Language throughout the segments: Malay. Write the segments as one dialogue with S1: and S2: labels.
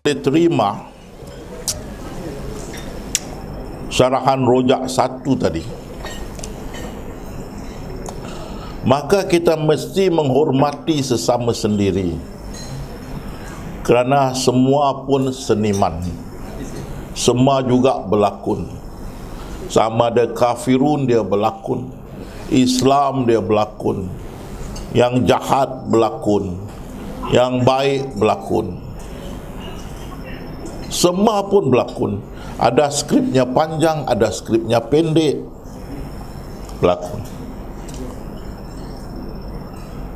S1: Terima syarahan rojak 1 tadi, maka kita mesti menghormati sesama sendiri, kerana semua pun seniman, semua juga berlakon. Sama ada kafirun dia berlakon, Islam dia berlakon, yang jahat berlakon, yang baik berlakon, semua pun berlakon. Ada skripnya panjang, ada skripnya pendek, berlakon.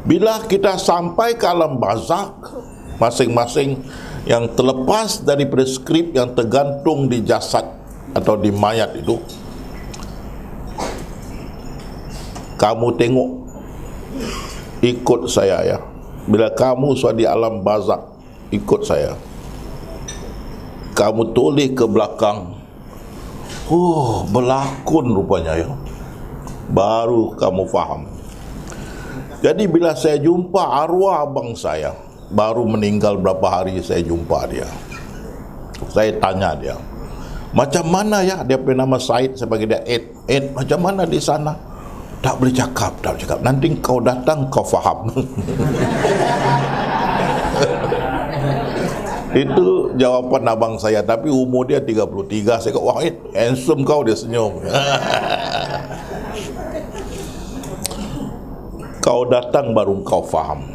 S1: Bila kita sampai ke alam barzakh, masing-masing yang terlepas daripada skrip yang tergantung di jasad atau di mayat itu, kamu tengok, ikut saya ya. Bila kamu sudah di alam barzakh, ikut saya. Kamu toleh ke belakang, oh berlakon rupanya ya, baru kamu faham. Jadi bila saya jumpa arwah abang saya, baru meninggal berapa hari, saya jumpa dia, saya tanya dia, macam mana ya, dia punya nama Said, saya panggil dia Ed, macam mana di sana? Tak boleh cakap, nanti kau datang kau faham. Itu jawapan abang saya, tapi umur dia 33. Saya kata, wah handsome kau, dia senyum. Kau datang baru kau faham.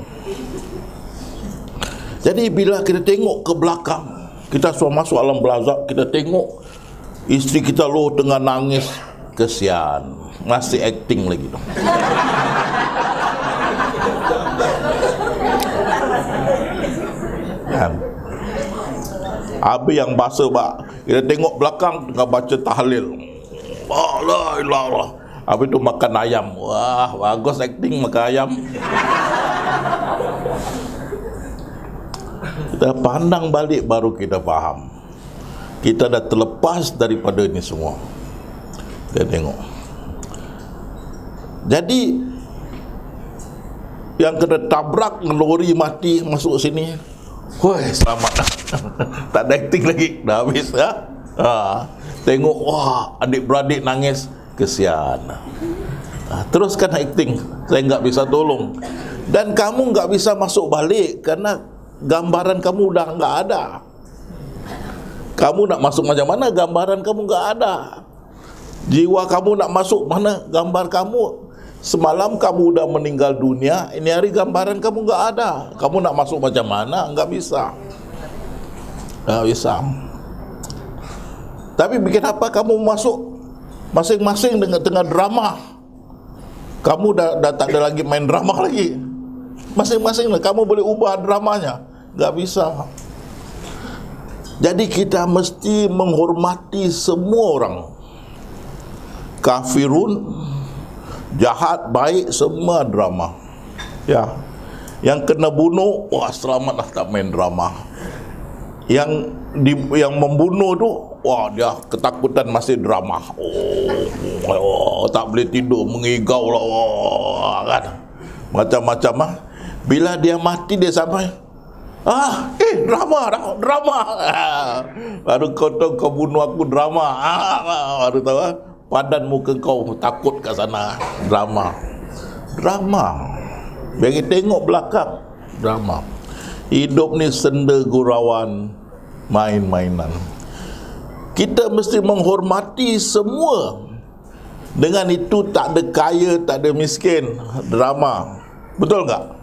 S1: Jadi bila kita tengok ke belakang, kita sudah masuk alam barzakh, kita tengok isteri kita loh tengah nangis, kesian, masih acting lagi dong. Habis yang bahasa kita tengok belakang tengah baca tahlil, la ilaha illallah. Habis tu makan ayam, wah bagus acting makan ayam. Kita pandang balik baru kita faham, kita dah terlepas daripada ini semua. Kita tengok. Jadi yang kena tabrak lori mati masuk sini, woi selamat dah. Tak ada acting lagi, dah habis ya. Tengok, wah adik-beradik nangis, kesian. Teruskan acting, saya enggak bisa tolong. Dan kamu enggak bisa masuk balik kerana gambaran kamu dah enggak ada. Kamu nak masuk macam mana, gambaran kamu enggak ada. Jiwa kamu nak masuk mana, gambar kamu. Semalam kamu udah meninggal dunia, ini hari gambaran kamu enggak ada. Kamu nak masuk macam mana, enggak bisa. Enggak bisa. Tapi bikin apa kamu masuk masing-masing dengan tengah drama. Kamu dah tak ada lagi main drama lagi. Masing-masing kamu boleh ubah dramanya. Enggak bisa. Jadi kita mesti menghormati semua orang. Kafirun, jahat, baik, semua drama. Ya. Yang kena bunuh, wah selamatlah tak main drama. Yang membunuh tu, wah dia ketakutan masih drama. Oh tak boleh tidur, mengigau lah, wah, kan. Macam-macam . Bila dia mati dia sampai, drama. Baru kau tahu kau bunuh aku drama. Baru tahu padan muka kau takut kat sana, drama. Bagi tengok belakang, drama. Hidup ni senda gurauan, main-mainan. Kita mesti menghormati semua. Dengan itu tak ada kaya, tak ada miskin, drama. Betul tak?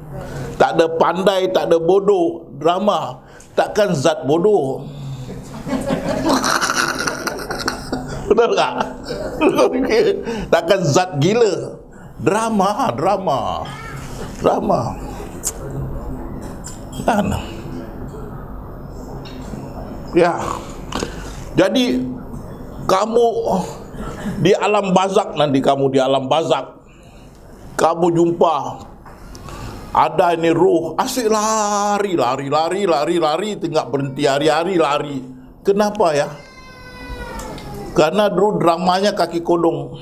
S1: Tak ada pandai, tak ada bodoh, drama. Takkan zat bodoh. Betul tak? Takkan zat gila. Drama. Kan? Ya. Jadi kamu di alam barzakh, nanti kamu di alam barzakh, kamu jumpa ada ini roh asyik lari, tidak berhenti, hari-hari lari. Kenapa ya? Karena dulu dramanya kaki kodong.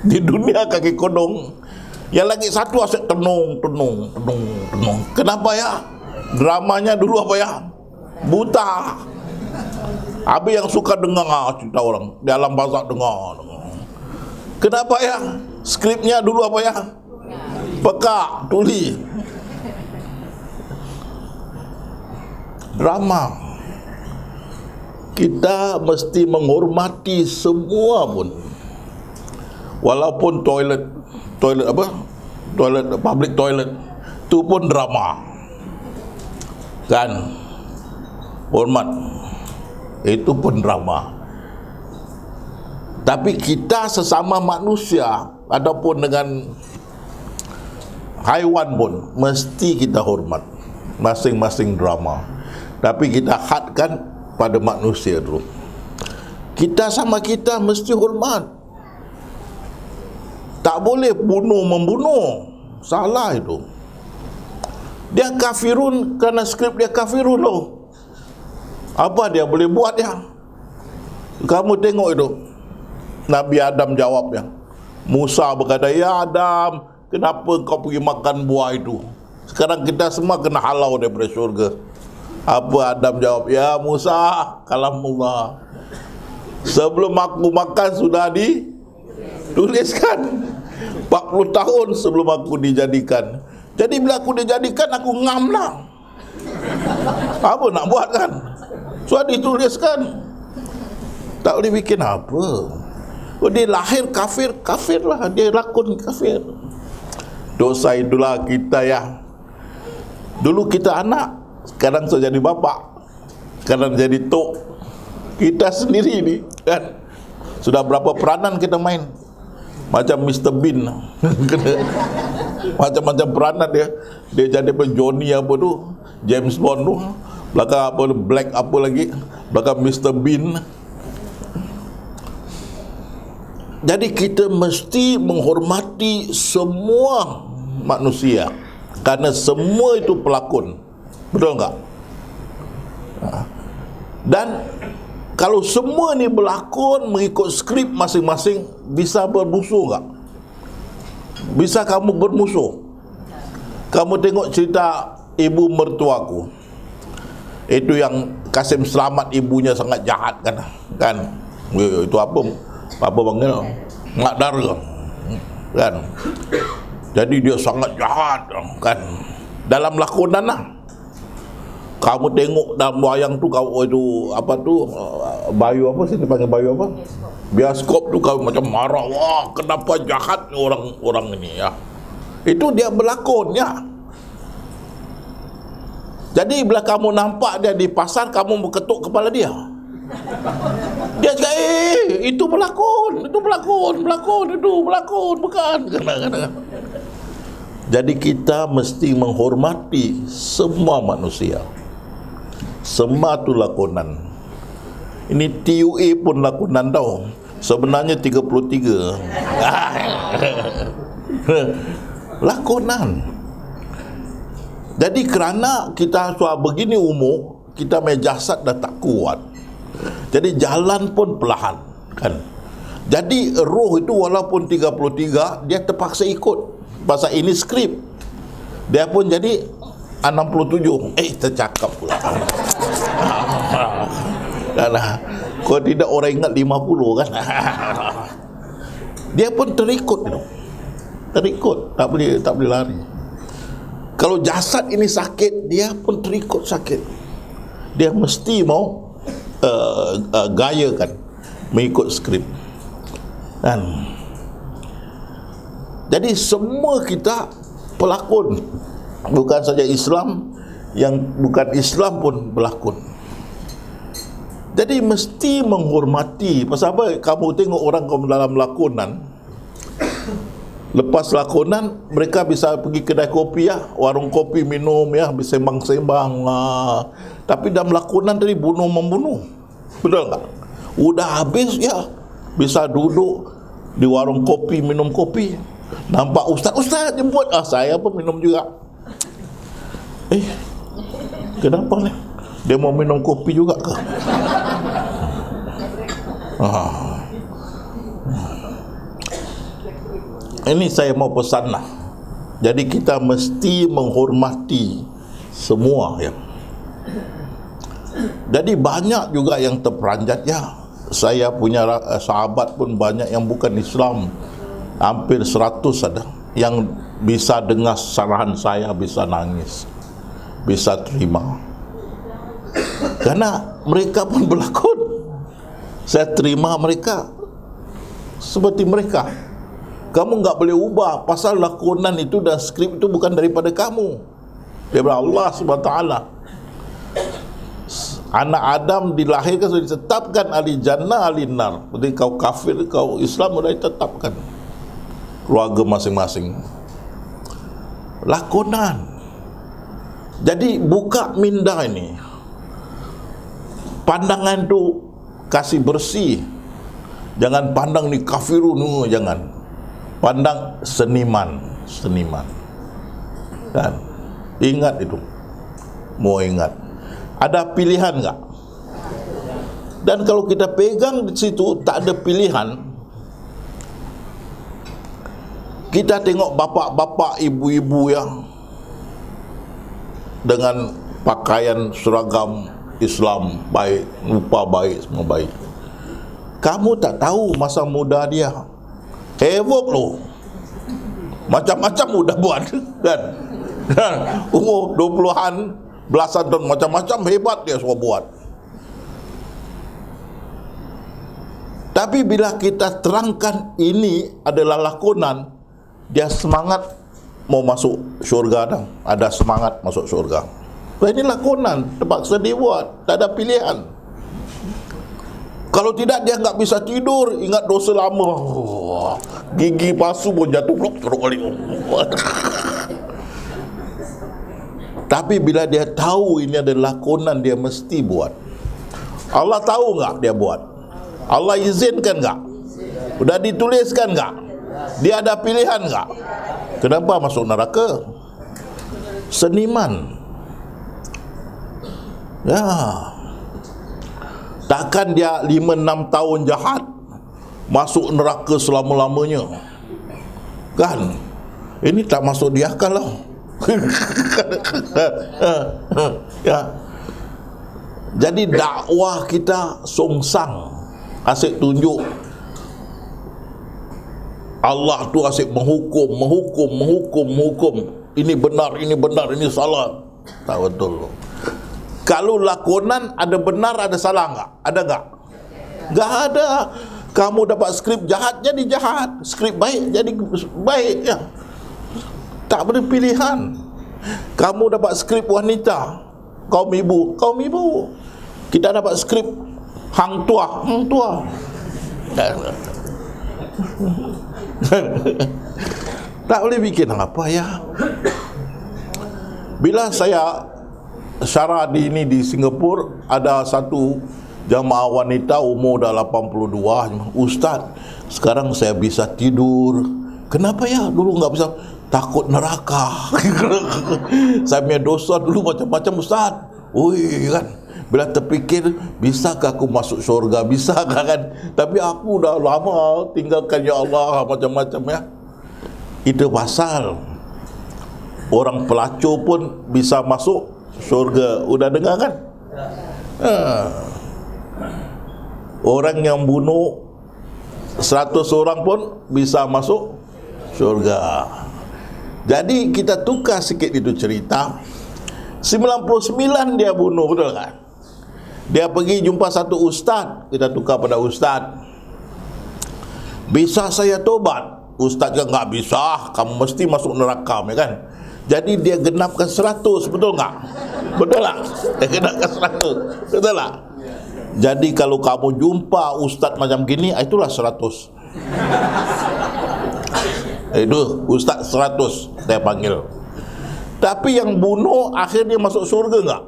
S1: Di dunia kaki kodong. Yang lagi satu asyik tenung. Kenapa ya? Dramanya dulu apa ya? Buta. Habis yang suka dengar cerita orang dalam bahasa dengar. Kenapa ya? Skripnya dulu apa ya? Peka, tuli. Drama. Kita mesti menghormati semua pun. Walaupun toilet public toilet itu pun drama. Kan? Hormat. Itu pun drama. Tapi kita sesama manusia ataupun dengan haiwan pun mesti kita hormat. Masing-masing drama. Tapi kita hadkan pada manusia dulu. Kita sama kita mesti hormat. Tak boleh membunuh. Salah itu. Dia kafirun kerana skrip dia kafirun loh. Apa dia boleh buat ya? Kamu tengok itu. Nabi Adam jawabnya. Musa berkata, ya Adam, kenapa kau pergi makan buah itu? Sekarang kita semua kena halau daripada syurga. Apa Adam jawab? Ya Musa, kalamullah. Sebelum aku makan sudah dituliskan. 40 tahun sebelum aku dijadikan. Jadi bila aku dijadikan, aku ngam lah. Apa nak buat kan? Sudah dituliskan. Tak boleh bikin apa. Dia lahir kafir lah. Dia lakon kafir. Dosa itulah kita ya. Dulu kita anak, sekarang sudah jadi bapak, sekarang jadi tok. Kita sendiri ni kan. Sudah berapa peranan kita main. Macam Mr. Bean. Macam-macam peranan dia. Dia jadi Johnny apa tu, James Bond tu, belakang apa Black apa lagi, belakang Mr. Bean. Jadi kita mesti menghormati semua manusia, kerana semua itu pelakon. Betul enggak? Dan kalau semua ni berlakon mengikut skrip masing-masing, bisa bermusuh enggak? Bisa kamu bermusuh? Kamu tengok cerita ibu mertuaku. Itu yang Kasim Selamat, ibunya sangat jahat kan? Itu apa panggil? Mak dara kan? Jadi dia sangat jahat kan? Dalam lakonan lah. Kamu tengok dalam wayang tu, kau itu apa tu, Bayu apa sih dipanggil Bayu apa? Bioskop tu kau macam marah, wah kenapa jahat orang ini ya. Itu dia berlakon ya. Jadi bila kamu nampak dia di pasar, kamu berketuk kepala dia. Dia cakap, itu berlakon, bukan. Jadi kita mesti menghormati semua manusia. Semua tu lakonan. Ini TUA pun lakonan tau. Sebenarnya 33. Lakonan. Jadi kerana kita sudah begini umur, kita jasad dah tak kuat. Jadi jalan pun perlahan kan. Jadi roh itu walaupun 33, dia terpaksa ikut. Pasal ini skrip. Dia pun jadi 67. Tercakap pula. Kau tidak orang ingat 50 kan. Dia pun terikut itu. Terikut, tak boleh lari. Kalau jasad ini sakit, dia pun terikut sakit. Dia mesti mau gayakan mengikut skrip kan. Jadi semua kita pelakon. Bukan saja Islam, yang bukan Islam pun berlakon. Jadi mesti menghormati. Pasal apa? Kamu tengok orang dalam lakonan, lepas lakonan mereka bisa pergi kedai kopi ya, warung kopi minum ya, bisa sembang-sembang. Tapi dalam lakonan tadi bunuh-membunuh. Betul tak? Udah habis ya, bisa duduk di warung kopi minum kopi. Nampak ustaz jemput, saya pun minum juga. Kenapa ni? Dia mau minum kopi juga ke? Ini saya mau pesan lah. Jadi kita mesti menghormati semua ya. Jadi banyak juga yang terperanjat ya. Saya punya sahabat pun banyak yang bukan Islam, hampir 100 ada, yang bisa dengar sarahan saya bisa nangis, bisa terima, karena mereka pun berlakon. Saya terima mereka seperti mereka. Kamu nggak boleh ubah, pasal lakonan itu dan skrip itu bukan daripada kamu, daripada Allah SWT. Anak Adam dilahirkan sudah ditetapkan ahli jannah ahli nar. Jadi kau kafir, kau Islam sudah ditetapkan keluarga masing-masing. Lakonan. Jadi buka minda ini, pandangan tu kasih bersih. Jangan pandang ni kafirun, jangan. Pandang seniman. Dan ingat itu, mau ingat, ada pilihan enggak? Dan kalau kita pegang di situ tak ada pilihan, kita tengok bapa-bapa, ibu-ibu yang dengan pakaian seragam Islam baik, rupa baik, semua baik. Kamu tak tahu masa muda dia heboh loh, macam-macam udah buat kan. Umur 20-an, belasan tahun, macam-macam hebat dia semua buat. Tapi bila kita terangkan ini adalah lakonan, dia semangat mau masuk syurga dah. Ada semangat masuk syurga. Ini lakonan, terpaksa dia buat, tak ada pilihan. Kalau tidak dia enggak bisa tidur, ingat dosa lama. Gigi palsu pun jatuh teruk kali. Tapi bila dia tahu ini adalah lakonan, dia mesti buat. Allah tahu enggak dia buat? Allah izinkan enggak? Sudah dituliskan enggak? Dia ada pilihan enggak? Kenapa masuk neraka? Seniman. Ya. Takkan dia 5-6 tahun jahat masuk neraka selama-lamanya. Kan? Ini tak masuk di akal lah. Ya. Jadi dakwah kita songsang, asyik tunjuk Allah tu asyik menghukum. Ini benar, ini salah. Tak betul. Kalau lakonan ada benar, ada salah enggak? Ada enggak? Enggak ada. Kamu dapat skrip jahat jadi jahat, skrip baik jadi baik ya. Tak ada pilihan. Kamu dapat skrip wanita, kaum ibu. Kita dapat skrip hang tua. Tak boleh bikin apa ya. Bila saya syarah di Singapura, ada satu jamaah wanita umur dah 82, Ustaz, sekarang saya bisa tidur. Kenapa ya? Dulu enggak bisa, takut neraka. Saya punya dosa dulu macam-macam Ustaz. Ui kan, bila terfikir bisakah aku masuk syurga, bisakah kan? Tapi aku dah lama tinggalkan ya Allah macam-macam ya. Itu pasal orang pelacur pun bisa masuk syurga. Udah dengar kan? Orang yang bunuh 100 orang pun bisa masuk syurga. Jadi kita tukar sikit itu cerita. 99 dia bunuh, betul kan? Dia pergi jumpa satu ustaz, kita tukar pada ustaz. Bisa saya tobat? Ustaz kan enggak bisa, kamu mesti masuk neraka, ya kan? Jadi dia genapkan 100, betul enggak? Betul tak? Dia genapkan 100, betul tak? Jadi kalau kamu jumpa ustaz macam gini, itulah 100. Itu ustaz 100 saya panggil. Tapi yang bunuh akhirnya masuk surga enggak?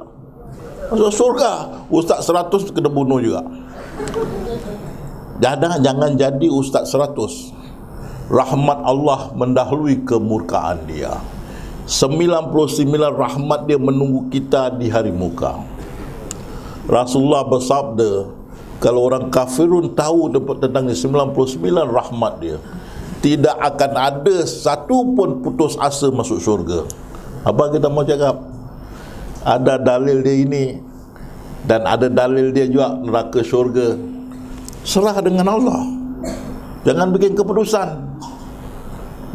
S1: Masuk surga. Ustaz 100 kena bunuh juga. Jangan jadi ustaz 100. Rahmat Allah mendahului kemurkaan dia. 99 rahmat dia menunggu kita di hari muka. Rasulullah bersabda, kalau orang kafirun tahu tentang 99 rahmat dia, tidak akan ada satu pun putus asa masuk syurga. Apa kita mau cakap? Ada dalil dia ini. Dan ada dalil dia juga neraka syurga. Serah dengan Allah. Jangan bikin keputusan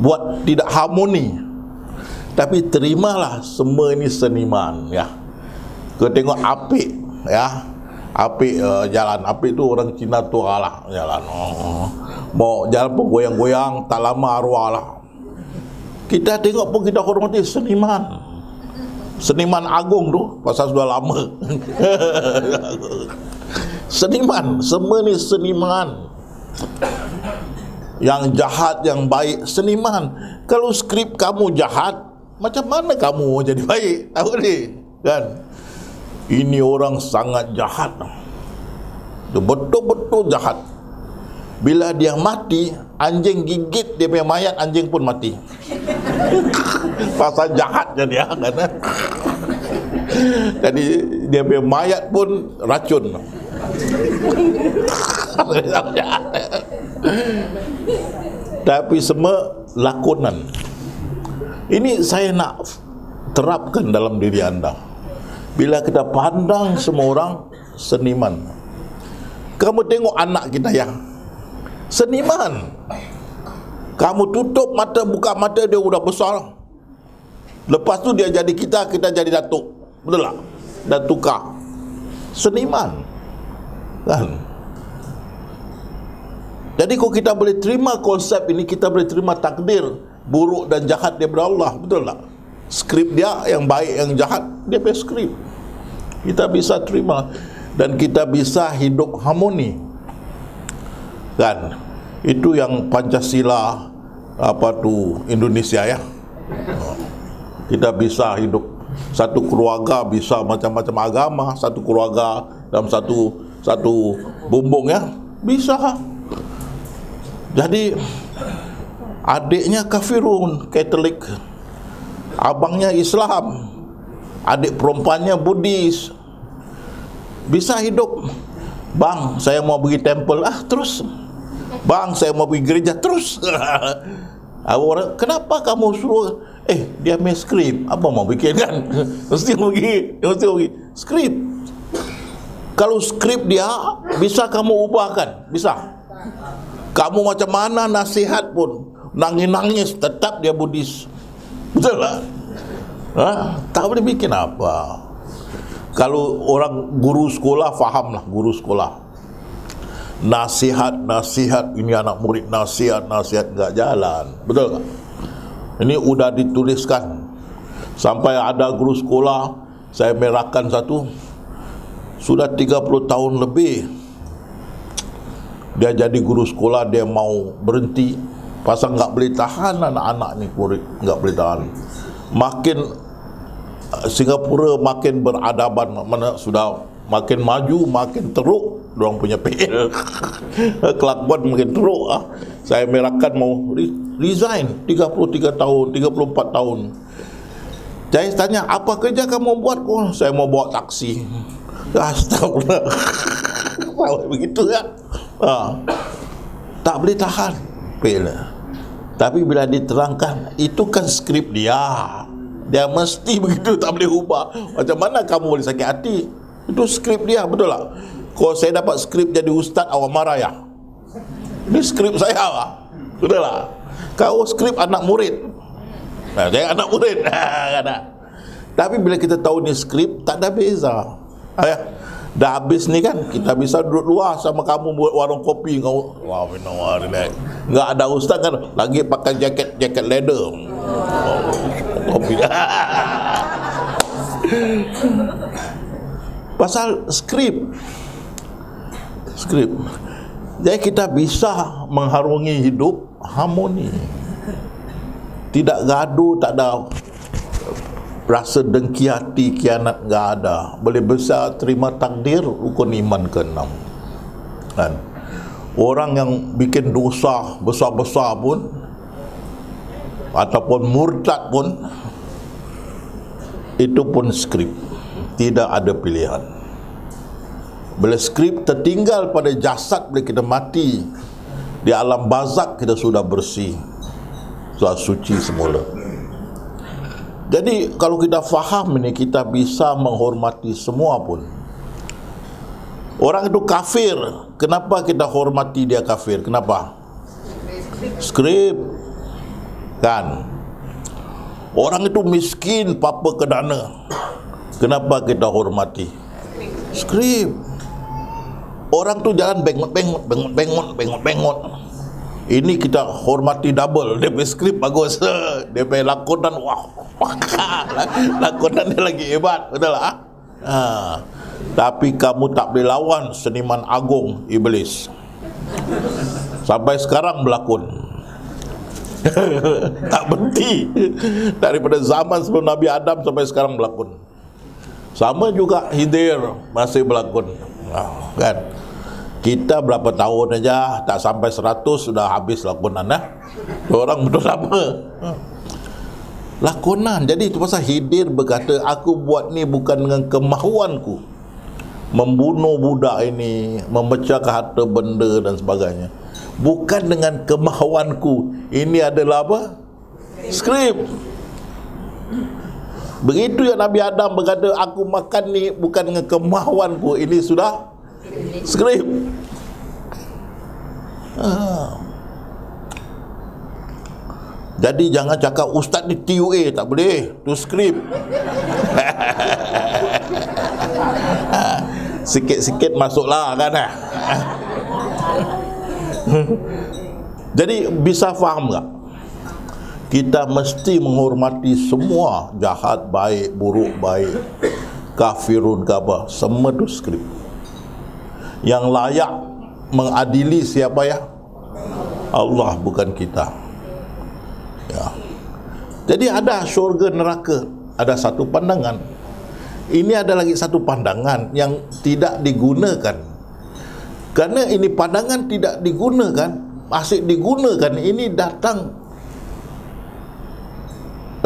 S1: buat tidak harmoni. Tapi terimalah semua ini seniman, ya. Kau tengok apik, ya. Apik jalan, apik tu orang Cina tu lah jalan. Mau jalan pun goyang-goyang, tak lama arwah lah. Kita tengok pun kita hormati seniman. Seniman agung tu pasal sudah lama. Seniman, semua ni seniman. Yang jahat, yang baik, seniman. Kalau skrip kamu jahat, macam mana kamu jadi baik? Tahu ni, kan? Ini orang sangat jahat. Dia betul-betul jahat. Bila dia mati, anjing gigit dia punya mayat, anjing pun mati. Pasal jahatnya dia, kan? Jadi dia punya mayat pun racun. Tapi semua lakonan. Ini saya nak terapkan dalam diri anda. Bila kita pandang semua orang seniman. Kamu tengok anak kita ya, seniman. Kamu tutup mata, buka mata, dia udah besar. Lepas tu dia jadi kita jadi datuk. Betul tak? Dan tukar. Seniman. Kan? Jadi kalau kita boleh terima konsep ini, kita boleh terima takdir buruk dan jahat daripada Allah. Betul tak? Skrip dia yang baik, yang jahat, dia punya skrip. Kita bisa terima dan kita bisa hidup harmoni. Kan? Itu yang Pancasila Indonesia ya. Kita bisa hidup satu keluarga, bisa macam-macam agama, satu keluarga dalam satu bumbung ya. Bisa. Jadi adiknya kafirun, Katolik. Abangnya Islam, adik perempuannya Buddhis. Bisa hidup. Bang, saya mau pergi temple, terus. Bang, saya mau pergi gereja, terus. Orang, kenapa kamu suruh? Dia main skrip. Apa mau bikin kan? Mesti pergi skrip. Kalau skrip dia bisa kamu ubahkan, bisa. Kamu macam mana nasihat pun, nangis-nangis tetap dia Buddhis. Betul tak? Tak boleh bikin apa. Kalau orang guru sekolah, fahamlah guru sekolah. Nasihat ini anak murid, nasihat enggak jalan. Betul tak? Ini udah dituliskan. Sampai ada guru sekolah, saya merahkan satu, sudah 30 tahun lebih dia jadi guru sekolah, dia mau berhenti pasal enggak boleh tahan anak-anak ni, murid enggak boleh tahan. Makin Singapura makin beradaban, mana sudah makin maju, makin teruk diorang punya PL. Kelakuan makin teruk. Saya merahkan mau resign 33 tahun, 34 tahun. Saya tanya, apa kerja kamu buat? Saya mau bawa taksi. Astagfirullah. Begitu ya. Tak boleh tahan PL. Tapi bila diterangkan, itu kan skrip dia. Dia mesti begitu, tak boleh ubah. Macam mana kamu boleh sakit hati? Itu skrip dia, betul tak? Kalau saya dapat skrip jadi ustaz, awak marah ya? Ini skrip saya lah. Betul tak? Kau skrip anak murid. Saya anak murid. Tapi bila kita tahu ni skrip, tak ada beza. Dah habis ni kan, kita bisa duduk luar sama kamu buat warung kopi kau. Wah, relax. Enggak ada ustaz kan, lagi pakai jaket leather. Kopi. Pasal skrip. Jadi kita bisa mengharungi hidup harmoni. Tidak gaduh, tak ada rasa dengki hati, kianat, enggak ada. Boleh besar terima takdir, rukun iman ke-6. Kan? Orang yang bikin dosa besar-besar pun ataupun murtad pun, itu pun skrip. Tidak ada pilihan. Bila skrip tertinggal pada jasad, bila kita mati di alam barzakh, kita sudah bersih, sudah suci semula. Jadi kalau kita faham ini, kita bisa menghormati semua pun. Orang itu kafir, kenapa kita hormati dia kafir? Kenapa? Skrip, kan? Orang itu miskin, papa kedana, kenapa kita hormati? Skrip. Orang tu jalan bengot. Ini kita hormati double. Dia punya skrip bagus. Dia punya lakonan, wah, lakonan dia lagi hebat, betul lah. Tapi kamu tak boleh lawan seniman agung iblis. Sampai sekarang berlakon. Tak berhenti. Daripada zaman sebelum Nabi Adam sampai sekarang berlakon. Sama juga Hidir masih berlakon. Kan? Kita berapa tahun aja, tak sampai 100 sudah habis lakonan. Orang betul lama. Lakonan. Jadi itu pasal Hidir berkata, aku buat ni bukan dengan kemahuanku, membunuh budak ini, memecahkan harta benda dan sebagainya. Bukan dengan kemahuanku. Ini adalah apa? Skrip. Begitu yang Nabi Adam berkata, aku makan ni bukan dengan kemahuanku. Ini sudah skrip. Jadi jangan cakap ustaz ni TUA, tak boleh. Tu skrip. Sikit-sikit masuklah kan. Jadi bisa faham tak? Kita mesti menghormati semua, jahat, baik, buruk, baik, kafirun ke apa, semua tu skrip. Yang layak mengadili siapa ya? Allah, bukan kita. Ya. Jadi ada syurga neraka, ada satu pandangan. Ini ada lagi satu pandangan yang tidak digunakan. Karena ini pandangan tidak digunakan, masih digunakan, ini datang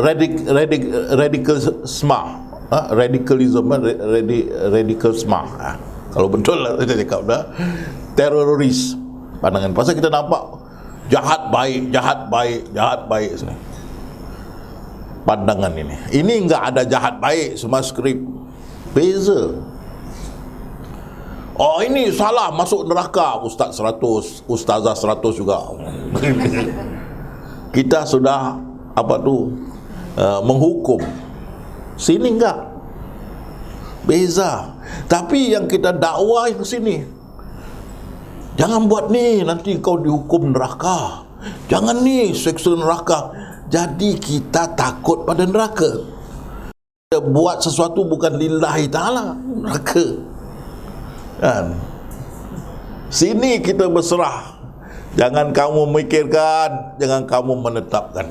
S1: radikalisme. Kalau betul lah saya cakap dah, teroris pandangan. Pasal kita nampak jahat baik pandangan ini enggak ada jahat baik, semua skrip. Beza. Oh, ini salah, masuk neraka, ustaz 100, ustazah 100 juga. Kita sudah menghukum. Sini enggak, beza. Tapi yang kita dakwah yang sini, jangan buat ni, nanti kau dihukum neraka. Jangan ni, seksa neraka. Jadi kita takut pada neraka. Kita buat sesuatu bukan lillahi ta'ala, neraka kan? Sini kita berserah. Jangan kamu memikirkan, jangan kamu menetapkan.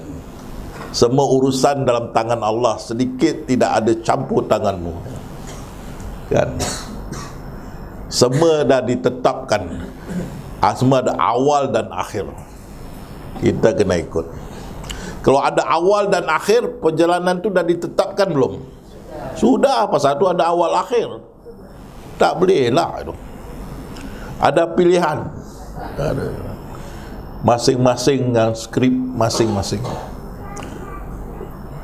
S1: Semua urusan dalam tangan Allah, sedikit tidak ada campur tanganmu kan? Semua dah ditetapkan, semua ada awal dan akhir. Kita kena ikut. Kalau ada awal dan akhir, perjalanan tu dah ditetapkan belum? Sudah, pasal tu ada awal akhir. Tak boleh lah itu. Ada pilihan. Ada. Masing-masing dengan skrip masing-masing.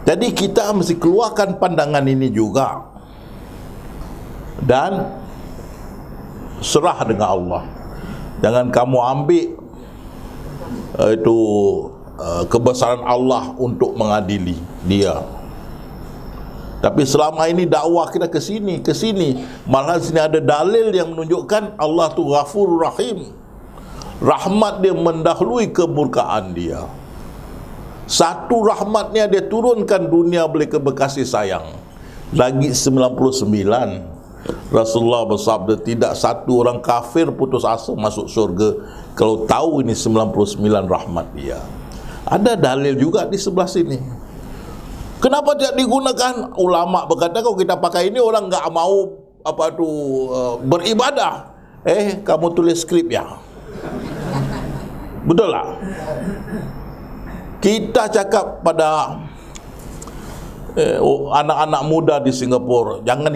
S1: Jadi kita mesti keluarkan pandangan ini juga dan serah dengan Allah. Jangan kamu ambil kebesaran Allah untuk mengadili dia. Tapi selama ini dakwah kita ke sini, malah sini ada dalil yang menunjukkan Allah tu Ghafur Rahim. Rahmat dia mendahului kemurkaan dia. Satu rahmatnya dia turunkan dunia boleh berkasih sayang. Lagi 99. Rasulullah bersabda, tidak satu orang kafir putus asa masuk syurga kalau tahu ini 99 rahmat dia. Ada dalil juga di sebelah sini. Kenapa tidak digunakan? Ulama berkata kalau kita pakai ini orang enggak mau beribadah. Kamu tulis skrip ya. Betul lah. Kita cakap pada anak-anak muda di Singapura, jangan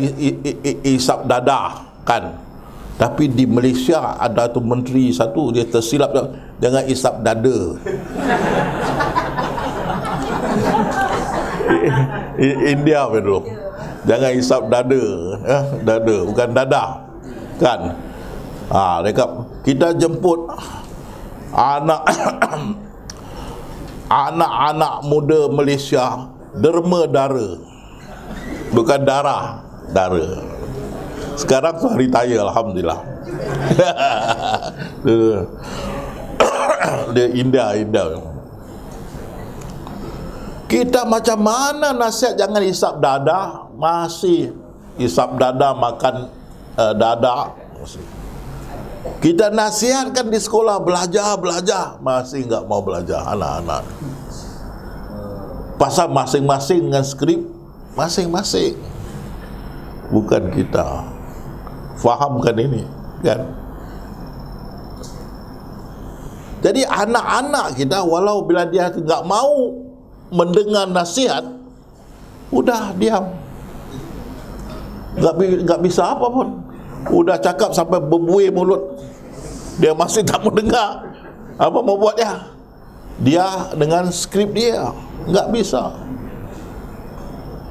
S1: isap dadah kan. Tapi di Malaysia ada tu menteri satu, dia tersilap, jangan isap dada. India betul. Jangan isap dada, dada bukan dadah kan. Mereka, kita jemput anak anak-anak muda Malaysia derma dara, bukan darah, dara. Sekarang tu retire, alhamdulillah. Dia indah. Kita macam mana nasihat jangan hisap dada, masih hisap dada, makan dada. Kita nasihatkan di sekolah belajar, masih enggak mau belajar anak-anak. Pasal masing-masing dengan skrip masing-masing. Bukan kita. Fahamkan ini, kan? Jadi anak-anak kita, walau bila dia enggak mau mendengar nasihat, udah diam. Enggak bisa apa pun. Udah cakap sampai berbuih mulut, dia masih tak mau dengar. Apa mau buat dia? Dia dengan skrip dia, enggak bisa.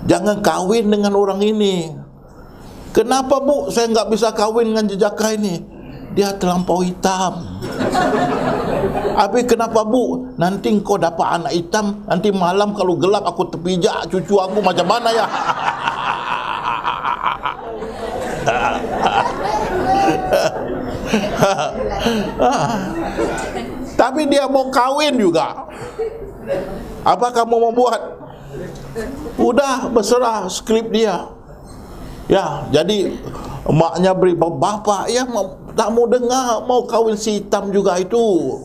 S1: Jangan kahwin dengan orang ini. Kenapa bu, saya enggak bisa kahwin dengan jejaka ini? Dia terlampau hitam. Habis kenapa bu? Nanti kau dapat anak hitam, nanti malam kalau gelap aku terpijak cucu aku, macam mana ya? Tapi dia mau kahwin juga. Apa kamu mau buat? Udah berserah skrip dia. Ya, jadi maknya beri bapak ya tak mau dengar, mau kahwin si hitam juga itu.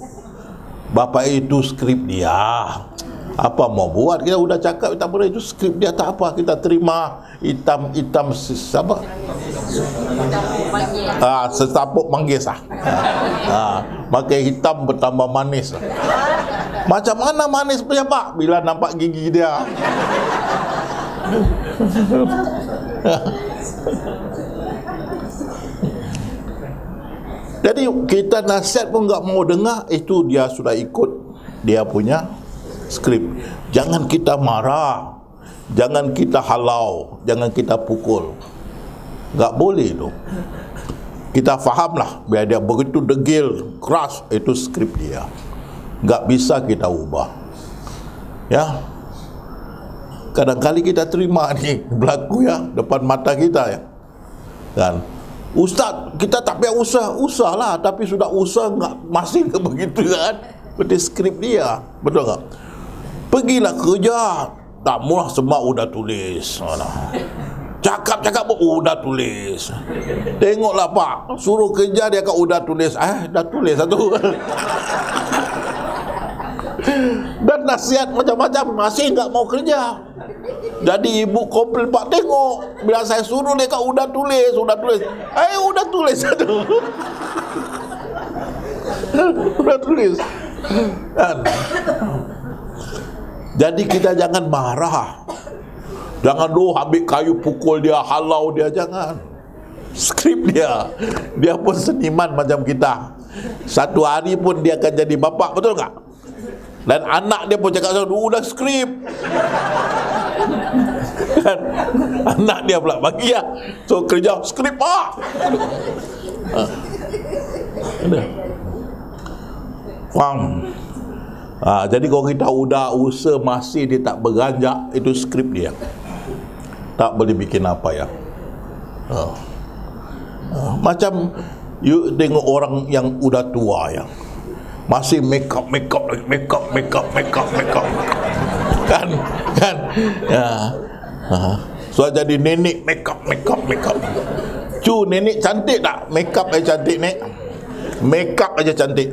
S1: Bapak itu skrip dia. Apa mau buat? Kita udah cakap tak boleh, itu skrip dia, tak apa, kita terima. Hitam apa? Setapuk manggis makai hitam bertambah manis. Macam mana manis punya pak? Bila nampak gigi dia. Jadi kita nasihat pun enggak mau dengar, itu dia sudah ikut dia punya skrip. Jangan kita marah, jangan kita halau, jangan kita pukul. Enggak boleh itu. Kita fahamlah, biar dia begitu degil, keras, itu skrip dia. Enggak bisa kita ubah. Ya. Kadang-kali kita terima ni berlaku ya depan mata kita ya. Kan? Ustaz, kita tak payah usahlah, tapi sudah usah enggak masih ke begitu kan? Seperti skrip dia. Betul tak? Pergilah kerja, tak murah semua udah tulis. Cakap-cakap pun udah tulis. Tengoklah pak, suruh kerja dia kata udah tulis. Dah tulis satu. Dan nasihat macam-macam, masih enggak mau kerja. Jadi ibu komplain, pak tengok, bila saya suruh dia kata udah tulis. Udah tulis satu. Udah tulis. Jadi kita jangan marah. Jangan ambil kayu pukul dia, halau dia, jangan. Skrip dia. Dia pun seniman macam kita. Satu hari pun dia akan jadi bapak, betul tak? Dan anak dia pun cakap, udah skrip. Kan? Anak dia pula bagi ya. So kerja skrip pak. Faham? Jadi kalau kita udah usaha masih dia tak beranjak, itu skrip dia. Tak boleh bikin apa ya. Macam you tengok orang yang udah tua ya, masih make up kan ya. So jadi nenek make up. Cu, nenek cantik tak? Make up aja cantik nek. Make up aja cantik.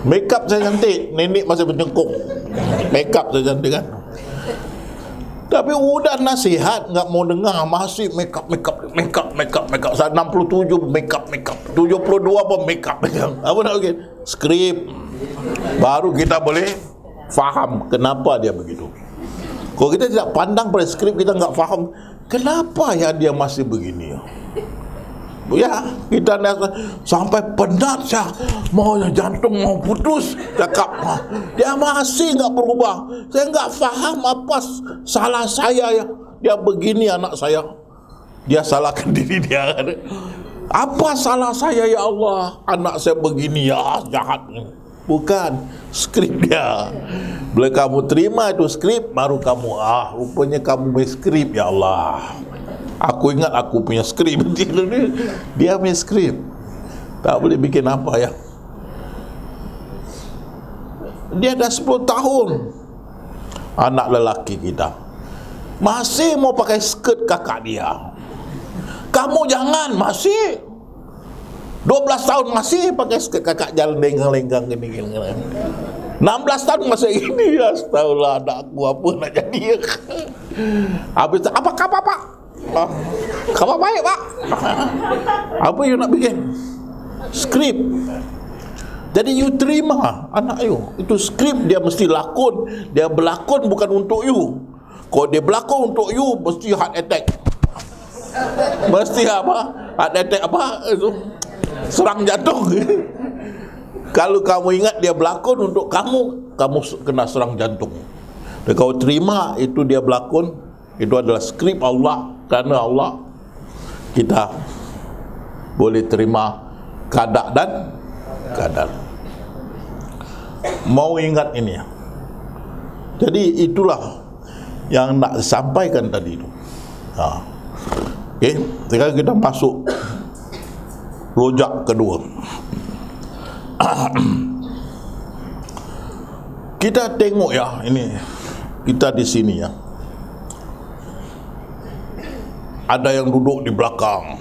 S1: Make up saya cantik, nenek masih berjengkung. Make up saya cantik kan. Tapi udah nasihat enggak mau dengar, masih make up. 67 make up. 72 pun make up. Apa nak bikin? Skrip. Baru kita boleh faham kenapa dia begitu. Kalau kita tidak pandang pada skrip, kita enggak faham kenapa ya dia masih begini. Ya, kita sampai penat saya, mau jantung mau putus, cakap. Dia masih nggak berubah. Saya nggak faham apa salah saya ya. Dia begini anak saya. Dia salahkan diri dia. Apa salah saya ya Allah? Anak saya begini ya, jahat. Bukan, skrip dia. Bila kamu terima itu skrip, baru kamu, rupanya kamu punya skrip ya Allah. Aku ingat aku punya skrip. Dia punya skrip. Tak boleh bikin apa ya. Dia dah 10 tahun. Anak lelaki kita masih mau pakai skirt kakak dia. Kamu jangan, masih 12 tahun masih pakai skirt kakak, jalan lenggang-lenggang gini. 16 tahun masih gini. Astagfirullah, anakku apa nak jadi. Habis apa Pak? Kabar baik Pak. Apa you nak bikin? Skrip. Jadi you terima anak you. Itu skrip, dia mesti lakon. Dia berlakon bukan untuk you. Kalau dia berlakon untuk you, mesti heart attack. Mesti apa? Heart attack apa? Serang jantung. Kalau kamu ingat dia berlakon untuk kamu, kamu kena serang jantung. Dan kau terima itu dia berlakon, itu adalah skrip Allah. Karena Allah, kita boleh terima qada dan qadar. Mau ingat ini ya. Jadi itulah yang nak sampaikan tadi itu. Okey, sekarang kita masuk rojak kedua. Kita tengok ya, ini kita di sini ya. Ada yang duduk di belakang,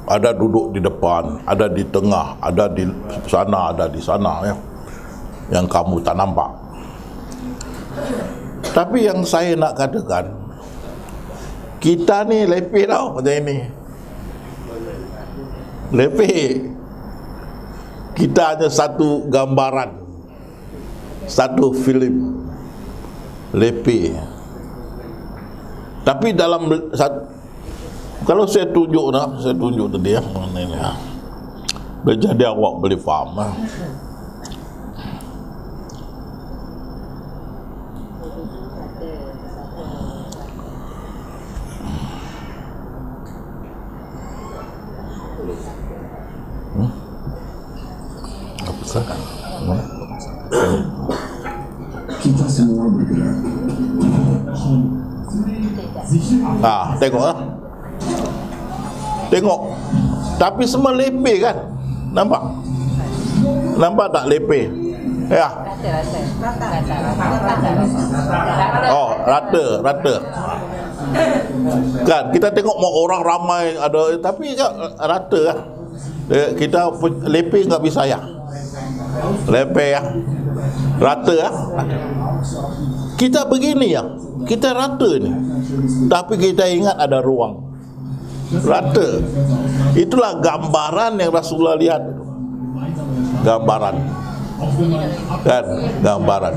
S1: ada duduk di depan, ada di tengah, ada di sana, ada di sana ya. Yang kamu tak nampak. Tapi yang saya nak katakan, kita ni lepeh tau macam ini. Lepeh. Kita hanya satu gambaran, satu filem. Lepeh. Tapi dalam kalau saya tunjuk tadi ya, mana ini ya. Jadi awak boleh faham lah.
S2: Kita semua bergerak.
S1: Tengok lah. Tengok. Tapi semua lepeh kan? Nampak? Nampak tak lepeh? Ya. Oh, rata. Kan kita tengok mau orang ramai ada, tapi rata kan. Kita lepeh enggak bisa ya. Lepeh ya. Rata ya. Kita begini ya. Kita rata ni. Tapi kita ingat ada ruang. Rata. Itulah gambaran yang Rasulullah lihat. Gambaran. Kan? Gambaran.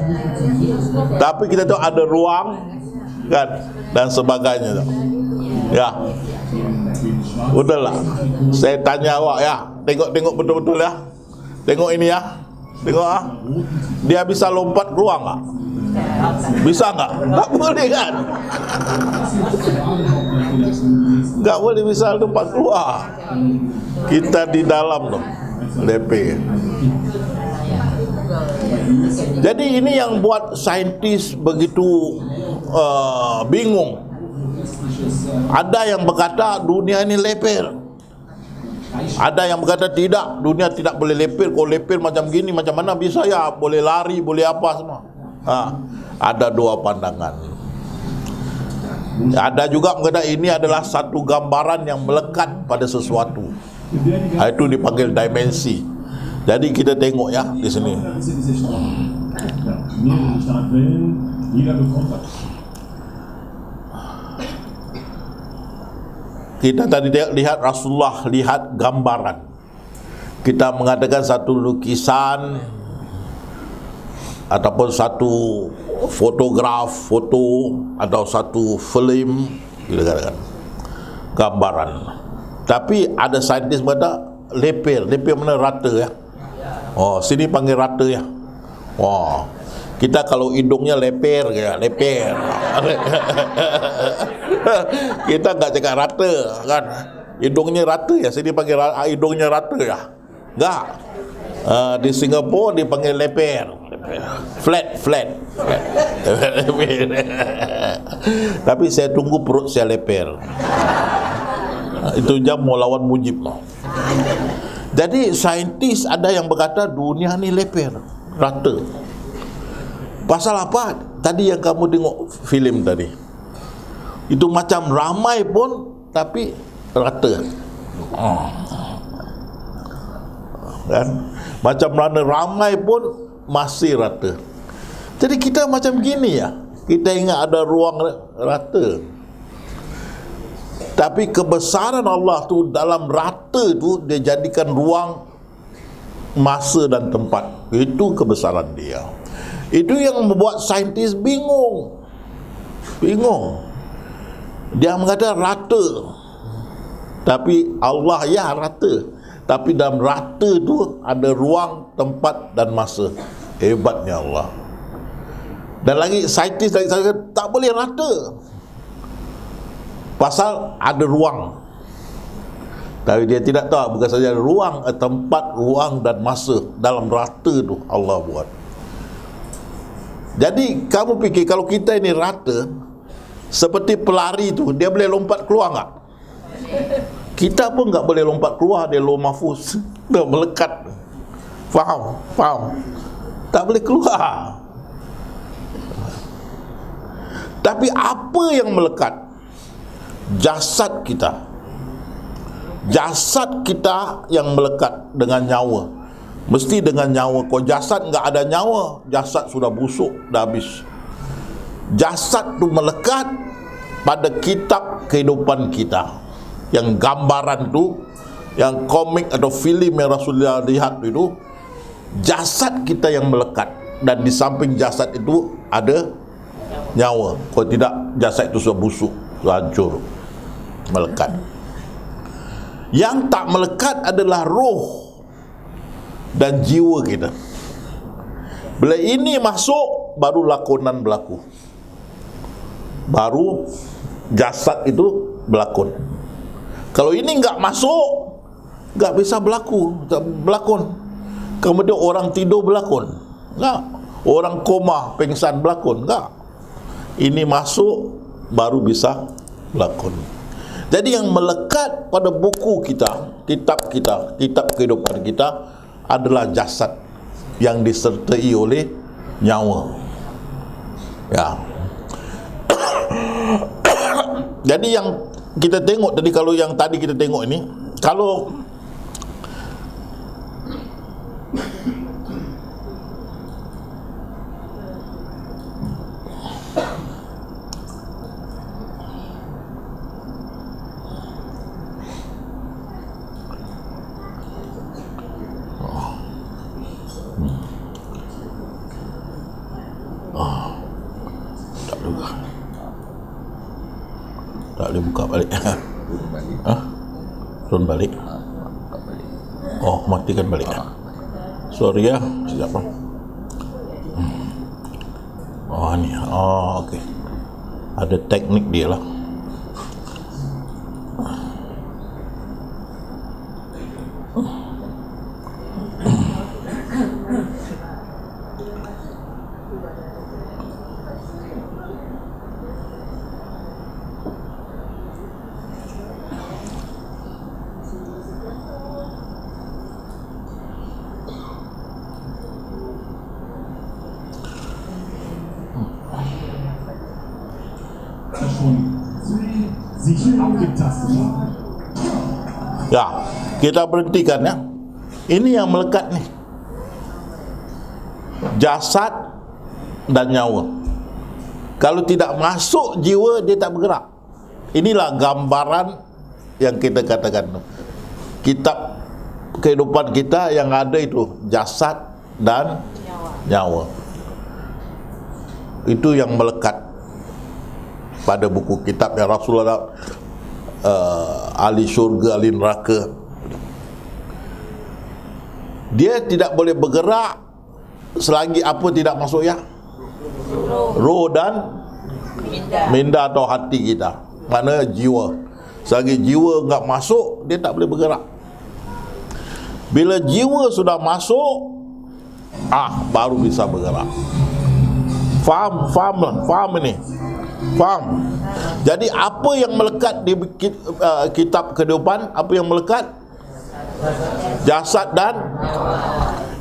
S1: Tapi kita tahu ada ruang kan, dan sebagainya. Ya. Udahlah. Saya tanya awak ya. Tengok betul-betul ya. Tengok ini ya. Tengok ah. Dia bisa lompat keluar enggak? Bisa enggak? Tak boleh kan? Enggak boleh bisa lompat keluar. Kita di dalam tuh. Lepeh. Jadi ini yang buat saintis begitu bingung. Ada yang berkata dunia ini lepeh. Ada yang berkata tidak, dunia tidak boleh lepir. Kalau lepir macam gini, macam mana bisa ya? Boleh lari, boleh apa semua. Ada dua pandangan. Ada juga berkata ini adalah satu gambaran yang melekat pada sesuatu. Itu dipanggil dimensi. Jadi kita tengok ya di sini. Kita tadi lihat Rasulullah lihat gambaran. Kita mengatakan satu lukisan ataupun satu foto atau satu film, kita katakan gambaran. Tapi ada saintis berkata leper mana rata ya. Oh, sini panggil rata ya. Wah, kita kalau hidungnya leper ya, leper. Kita enggak cakap rata kan. Hidungnya rata ya, sini panggil hidungnya rata ya. Enggak. Di Singapura dipanggil leper. Flat. Tapi saya tunggu perut saya leper. Itu jam mau lawan Mujib. Jadi saintis ada yang berkata dunia ni leper, rata. Pasal apa? Tadi yang kamu tengok filem tadi, itu macam ramai pun tapi rata. Kan? Macam mana ramai pun masih rata. Jadi kita macam gini ya, kita ingat ada ruang rata. Tapi kebesaran Allah tu dalam rata tu dia jadikan ruang, masa dan tempat. Itu kebesaran dia. Itu yang membuat saintis bingung. Dia mengatakan rata. Tapi Allah ya rata. Tapi dalam rata tu ada ruang, tempat dan masa. Hebatnya Allah. Dan lagi saintis lagi tak boleh rata. Pasal ada ruang. Tapi dia tidak tahu bukan saja ruang, tempat, ruang dan masa dalam rata tu Allah buat. Jadi kamu fikir kalau kita ini rata, seperti pelari tu, dia boleh lompat keluar tak? Kita pun tak boleh lompat keluar, dia low mahfuz. Dia melekat. Faham? Tak boleh keluar. Tapi apa yang melekat? Jasad kita yang melekat dengan nyawa. Mesti dengan nyawa. Kalau jasad enggak ada nyawa, jasad sudah busuk, dah habis. Jasad tu melekat pada kitab kehidupan kita. Yang gambaran tu, yang komik atau filem yang Rasulullah lihat itu, jasad kita yang melekat. Dan di samping jasad itu ada nyawa. Kalau tidak, jasad itu sudah busuk, sudah hancur, melekat. Yang tak melekat adalah roh dan jiwa kita. Bila ini masuk, baru lakonan berlaku, baru jasad itu berlakon. Kalau ini enggak masuk, enggak bisa berlakon. Kemudian orang tidur berlakon, enggak. Orang koma, pingsan berlakon, enggak. Ini masuk, baru bisa berlakon. Jadi yang melekat pada buku kita, kitab kehidupan kita adalah jasad yang disertai oleh nyawa. Ya. Jadi yang kita tengok tadi, kalau yang tadi kita tengok ini, kalau tak boleh buka balik. Turun balik. Oh, matikan balik. Sorry ya, sekejap. Oh ni. Oh, okey. Ada teknik dia lah.
S2: sich abgetastet haben.
S1: Ya, kita berhentikan ya. Ini yang melekat nih. Jasad dan nyawa. Kalau tidak masuk jiwa, dia tak bergerak. Inilah gambaran yang kita katakan. Kitab kehidupan kita yang ada itu jasad dan nyawa. Itu yang melekat pada buku kitab yang Rasulullah ahli syurga, ahli neraka. Dia tidak boleh bergerak selagi apa tidak masuk ya? Roh dan minda atau hati kita. Mana jiwa. Selagi jiwa enggak masuk, dia tak boleh bergerak. Bila jiwa sudah masuk, baru bisa bergerak. Faham ini? Faham? Jadi apa yang melekat di kitab kehidupan, apa yang melekat? Jasad dan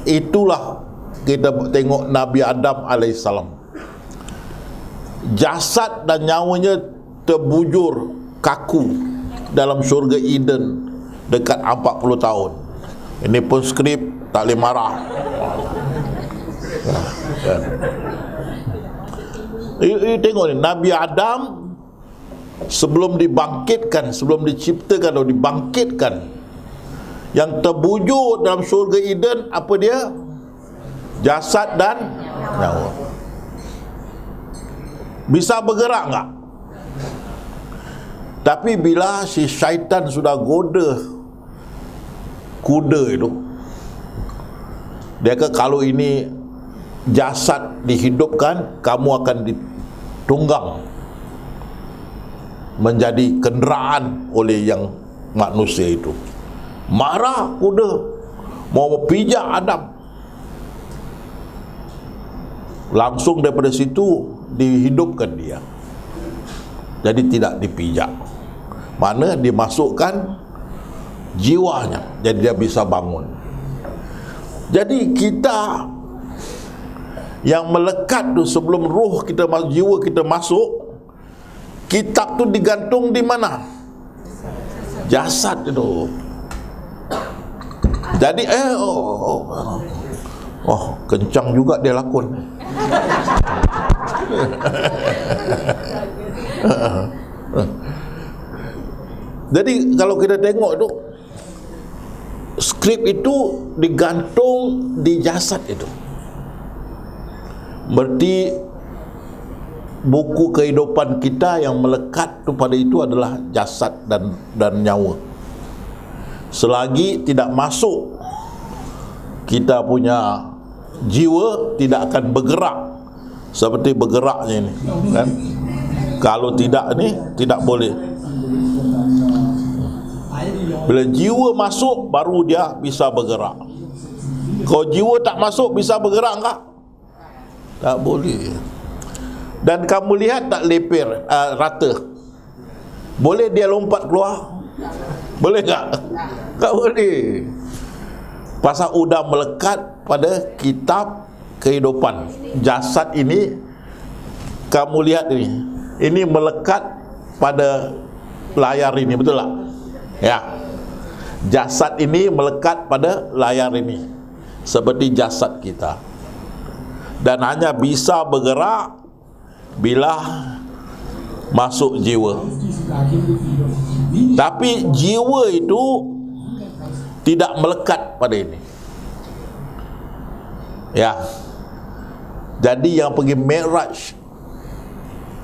S1: itulah kita tengok Nabi Adam alaihissalam. Jasad dan nyawanya terbujur kaku dalam syurga Eden dekat 40 tahun. Ini pun skrip, tak boleh marah. Tengok ni, Nabi Adam sebelum dibangkitkan, sebelum diciptakan atau dibangkitkan, yang terbujur dalam syurga Eden, apa dia? Jasad dan nyawa. Bisa bergerak enggak? Tapi bila si syaitan sudah goda kuda itu, dia kata kalau ini jasad dihidupkan, kamu akan ditunggang menjadi kenderaan oleh yang manusia itu. Marah kuda, mau pijak Adam. Langsung daripada situ dihidupkan dia. Jadi tidak dipijak. Mana dimasukkan jiwanya, jadi dia bisa bangun. Jadi kita yang melekat tu sebelum roh kita masuk, jiwa kita masuk, kitab tu digantung di mana? Jasad itu. Jadi kencang juga dia lakon. Jadi kalau kita tengok tu, skrip itu digantung di jasad itu. Berarti buku kehidupan kita yang melekat tu pada itu adalah jasad dan nyawa. Selagi tidak masuk kita punya jiwa, tidak akan bergerak seperti bergeraknya ini, kan? Kalau tidak ni tidak boleh. Bila jiwa masuk baru dia bisa bergerak. Kalau jiwa tak masuk, bisa bergerak enggak? Tak boleh. Dan kamu lihat tak lepir rata? Boleh dia lompat keluar? Boleh tak? Tak boleh. Pasal udah melekat pada kitab kehidupan. Jasad ini, kamu lihat ini melekat pada layar ini, betul tak? Ya. Jasad ini melekat pada layar ini, seperti jasad kita. Dan hanya bisa bergerak bila masuk jiwa. Tapi jiwa itu tidak melekat pada ini. Ya. Jadi yang pergi Mi'raj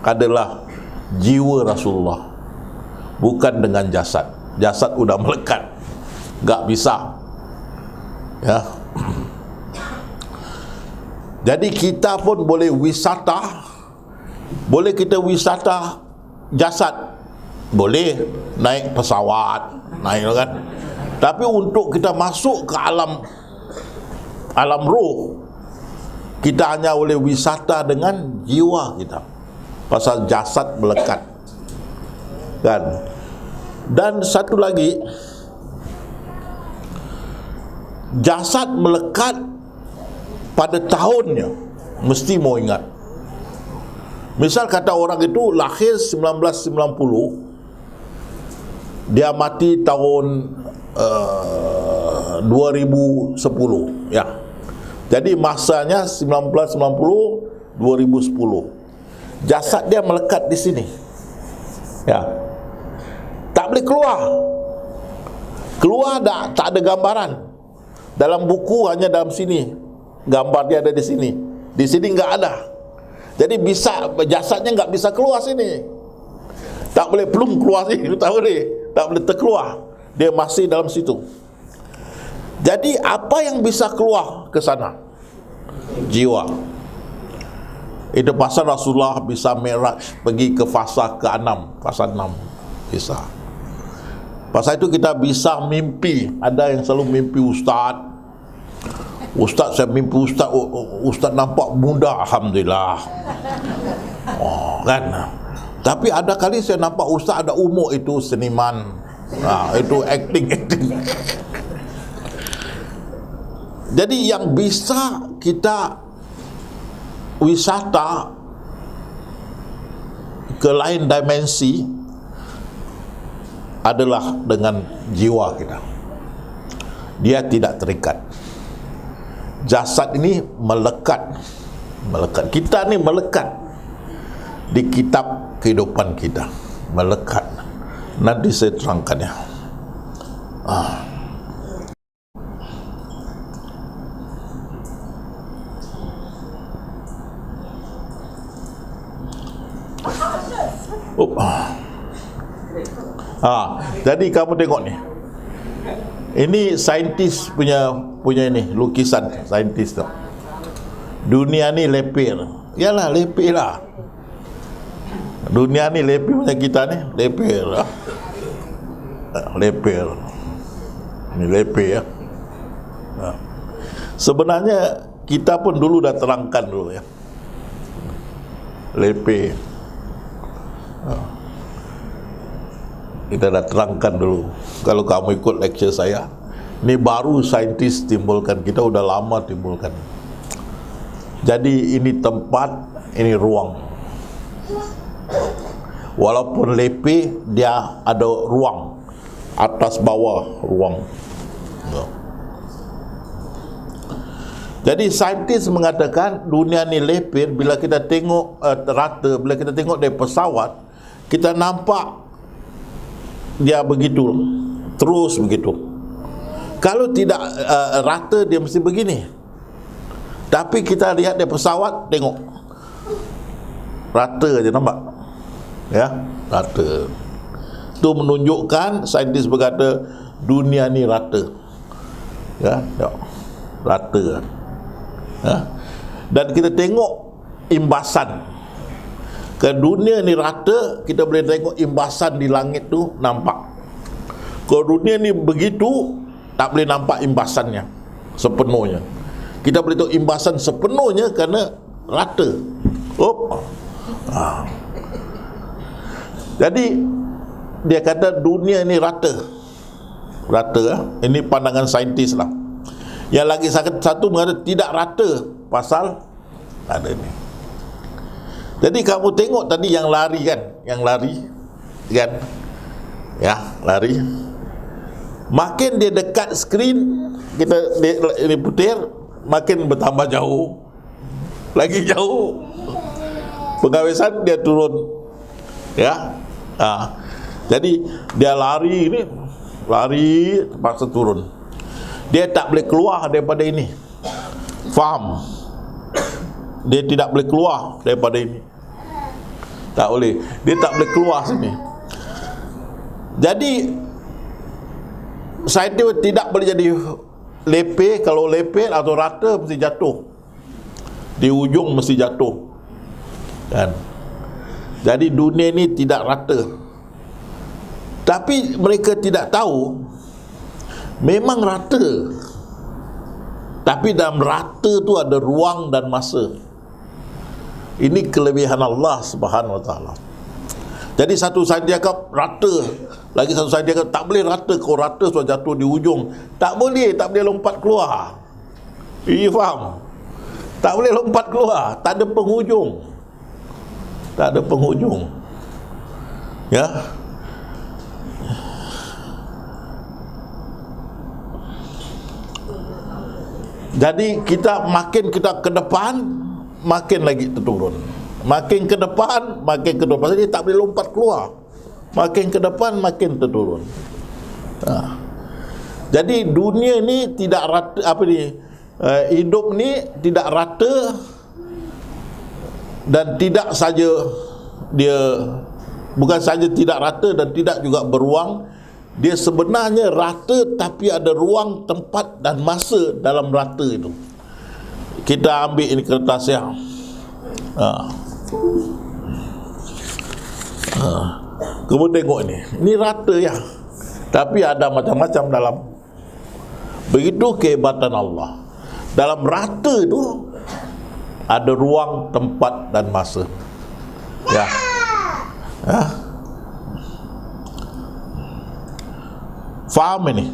S1: adalah jiwa Rasulullah, bukan dengan jasad. Jasad udah melekat, enggak bisa. Ya. Jadi kita pun boleh wisata, boleh kita wisata jasad, boleh naik pesawat, naik kan. Tapi untuk kita masuk ke alam roh, kita hanya boleh wisata dengan jiwa kita, pasal jasad melekat, kan. Dan satu lagi, jasad melekat pada tahunnya, mesti mau ingat. Misal kata orang itu lahir 1990, dia mati tahun 2010, ya. Jadi masanya 1990 2010. Jasad dia melekat di sini. Ya. Tak boleh keluar. Keluar tak ada gambaran. Dalam buku hanya dalam sini. Gambar dia ada di sini. Di sini enggak ada. Jadi bisa jasadnya enggak bisa keluar sini. Tak boleh pelung keluar sini, tak boleh. Tak boleh terkeluar. Dia masih dalam situ. Jadi apa yang bisa keluar ke sana? Jiwa. Itu pasal Rasulullah bisa Mi'raj, pergi ke fasa ke-6, fasa 6 bisa. Pasal itu kita bisa mimpi. Ada yang selalu mimpi ustaz. Ustaz, saya mimpi ustaz, ustaz nampak muda, alhamdulillah. Oh, kan. Tapi ada kali saya nampak ustaz ada umur, itu seniman. Itu acting. Jadi yang bisa kita wisata ke lain dimensi adalah dengan jiwa kita. Dia tidak terikat. Jasad ini melekat. Kita ni melekat di kitab kehidupan kita. Melekat. Nanti saya terangkannya. Jadi kamu tengok ni. Ini saintis punya ini lukisan saintis tu. Dunia ni lepir. Yalah, lepir lah. Dunia ni lepir macam kita ni, lepir lah. Lepir. Ini lepir ya. Sebenarnya kita pun dulu dah terangkan dulu ya. Lepir. Kita dah terangkan dulu. Kalau kamu ikut lecture saya, ini baru saintis timbulkan, kita udah lama timbulkan. Jadi ini tempat, ini ruang. Walaupun lepeh, dia ada ruang, atas bawah ruang. Jadi saintis mengatakan dunia ni lepir. Bila kita tengok rata, bila kita tengok dari pesawat, kita nampak dia begitu, terus begitu. Kalau tidak rata, dia mesti begini. Tapi kita lihat dari pesawat, tengok rata je, nampak? Ya, rata. Itu menunjukkan, saintis berkata dunia ni rata. Ya, tengok, rata. Ya. Dan kita tengok imbasan. Ke dunia ni rata, kita boleh tengok imbasan di langit tu nampak. Kalau dunia ni begitu, tak boleh nampak imbasannya sepenuhnya. Kita boleh tengok imbasan sepenuhnya kerana rata. Jadi dia kata dunia ni rata. Rata. Ini pandangan saintis lah. Yang lagi satu mengatakan tidak rata, pasal ada ni. Jadi kamu tengok tadi yang lari kan, kan, ya, lari. Makin dia dekat skrin, dia putar, makin bertambah jauh, lagi jauh. Pengawesan dia turun, ya. Jadi dia lari ini, terpaksa turun. Dia tak boleh keluar daripada ini. Faham? Dia tidak boleh keluar daripada ini. Tak boleh. Dia tak boleh keluar sini. Jadi saintis tidak boleh jadi lepeh. Kalau lepeh atau rata mesti jatuh. Di ujung mesti jatuh. Kan? Jadi dunia ni tidak rata. Tapi mereka tidak tahu memang rata. Tapi dalam rata tu ada ruang dan masa. Ini kelebihan Allah Subhanahu Wa Taala. Jadi satu saat dia kata rata, lagi satu saat dia kata tak boleh rata. Kau rata sudah jatuh di ujung. Tak boleh lompat keluar. Faham? Tak boleh lompat keluar. Tak ada penghujung. Tak ada penghujung. Ya. Jadi makin kita ke depan, makin lagi terturun. Makin ke depan, makin ke depan. Pasal dia tak boleh lompat keluar. Makin ke depan, makin terturun. Jadi dunia ni tidak rata, hidup ni tidak rata. Dan tidak saja dia bukan saja tidak rata dan tidak juga beruang, dia sebenarnya rata tapi ada ruang, tempat dan masa dalam rata itu. Kita ambil ini kertas ya. Kamu tengok ini rata ya, tapi ada macam-macam dalam. Begitu kehebatan Allah. Dalam rata itu ada ruang, tempat dan masa. Ya. Faham ini?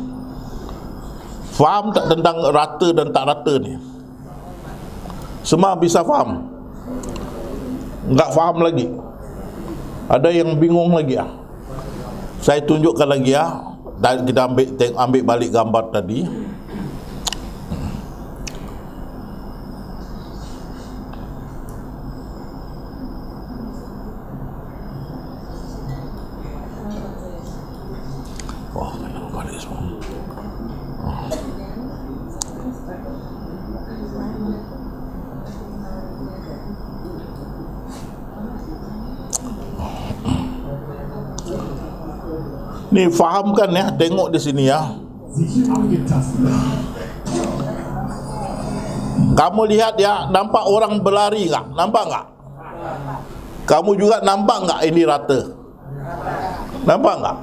S1: Faham tak tentang rata dan tak rata ni? Semua bisa faham? Enggak faham lagi? Ada yang bingung lagi ya? Saya tunjukkan lagi ya. Dan kita ambil balik gambar tadi. Wah, kena balik semua. Ni fahamkan ya, tengok di sini ya.
S2: Sich angetastet.
S1: Kamu lihat ya, nampak orang berlari enggak? Nampak enggak? Kamu juga nampak enggak ini rata? Nampak enggak?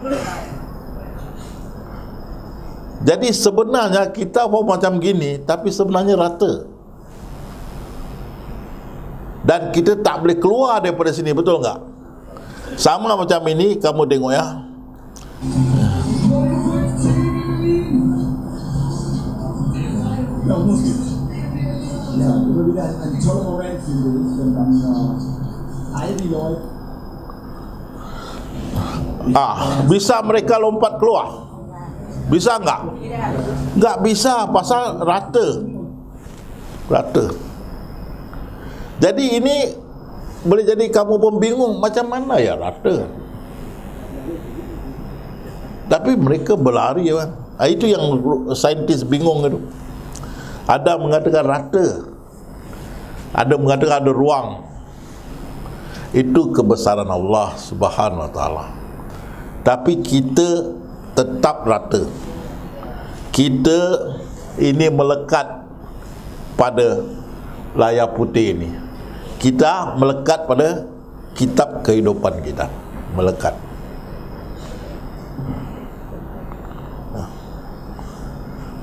S1: Jadi sebenarnya kita pun macam gini, tapi sebenarnya rata. Dan kita tak boleh keluar daripada sini, betul enggak? Sama macam ini, kamu tengok ya.
S2: Ja, los geht's. Ja, immer wieder ein toller Moment, finde ich, wenn dann all die Leute
S1: Bisa mereka lompat keluar? Bisa enggak? Enggak bisa, pasal rata. Jadi ini boleh jadi kamu pun bingung, macam mana ya rata? Tapi mereka berlari kan. Itu yang saintis bingung itu. Ada mengatakan rata, ada mengatakan ada ruang. Itu kebesaran Allah Subhanahu Wa Taala. Tapi kita tetap rata. Kita ini melekat pada layar putih ini. Kita melekat pada kitab kehidupan kita. Melekat.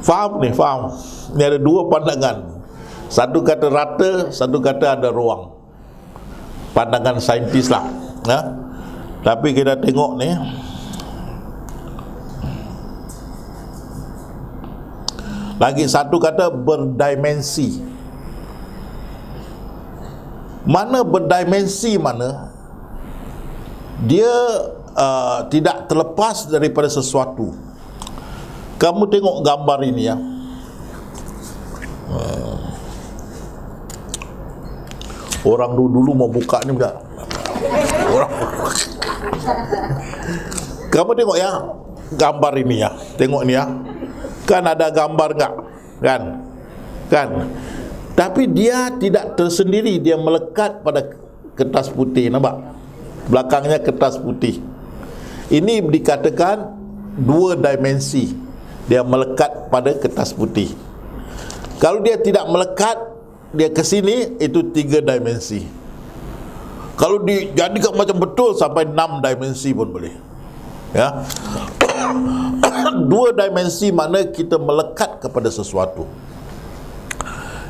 S1: Faham ni, faham. Ini ada dua pandangan. Satu kata rata, satu kata ada ruang. Pandangan saintis lah. Tapi kita tengok ni. Lagi satu kata berdimensi. Mana berdimensi mana? Dia tidak terlepas daripada sesuatu. Kamu tengok gambar ini ya. Orang dulu mau buka ni enggak? Orang. Kamu tengok ya gambar ini ya. Tengok ni ya. Kan ada gambar enggak? Kan? Tapi dia tidak tersendiri, dia melekat pada kertas putih, nampak? Belakangnya kertas putih. Ini dikatakan dua dimensi. Dia melekat pada kertas putih. Kalau dia tidak melekat, dia ke sini, itu 3 dimensi. Kalau dijadikan macam betul sampai 6 dimensi pun boleh. Ya. 2 dimensi mana kita melekat kepada sesuatu.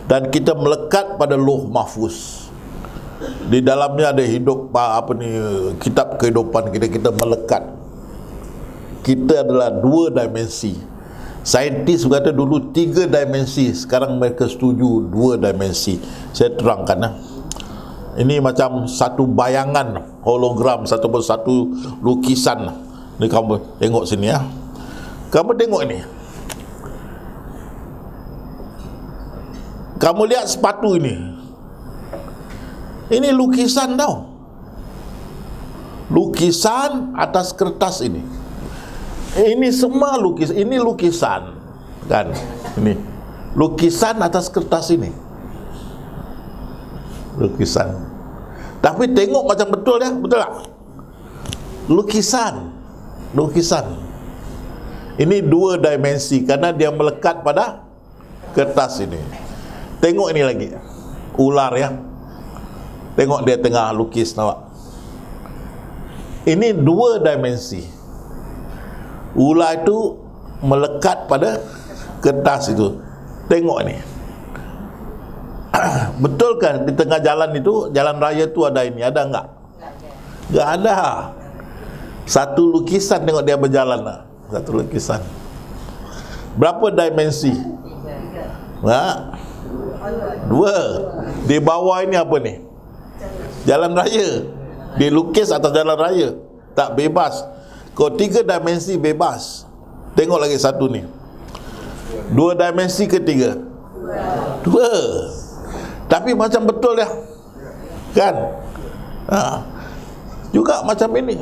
S1: Dan kita melekat pada Lauh Mahfuz. Di dalamnya ada hidup kitab kehidupan kita melekat. Kita adalah 2 dimensi. Saintis berkata dulu 3 dimensi, sekarang mereka setuju 2 dimensi. Saya terangkan. Ini macam satu bayangan hologram, satu lukisan. Ini kamu tengok sini ya. Kamu tengok ini. Kamu lihat sepatu ini. Ini lukisan tau. Lukisan atas kertas ini. Ini semua lukisan. Ini lukisan kan. Ini lukisan atas kertas ini. Lukisan. Tapi tengok macam betul ya, betul tak? lukisan. Ini 2 dimensi karena dia melekat pada kertas ini. Tengok ini lagi, ular ya. Tengok dia tengah lukis nampak. Ini 2 dimensi. Ular itu melekat pada kertas itu. Tengok ni. Betul kan di tengah jalan itu, jalan raya itu ada ini, ada enggak? Enggak ada. Satu lukisan, tengok dia berjalan lah. Satu lukisan. Berapa dimensi? Nah, 2. Di bawah ini apa ni? Jalan raya. Dilukis atas jalan raya. Tak bebas. Kalau 3 dimensi bebas. Tengok lagi satu ni. 2 dimensi ke 3? 2. Tapi macam betul ya. Kan? Juga macam ini.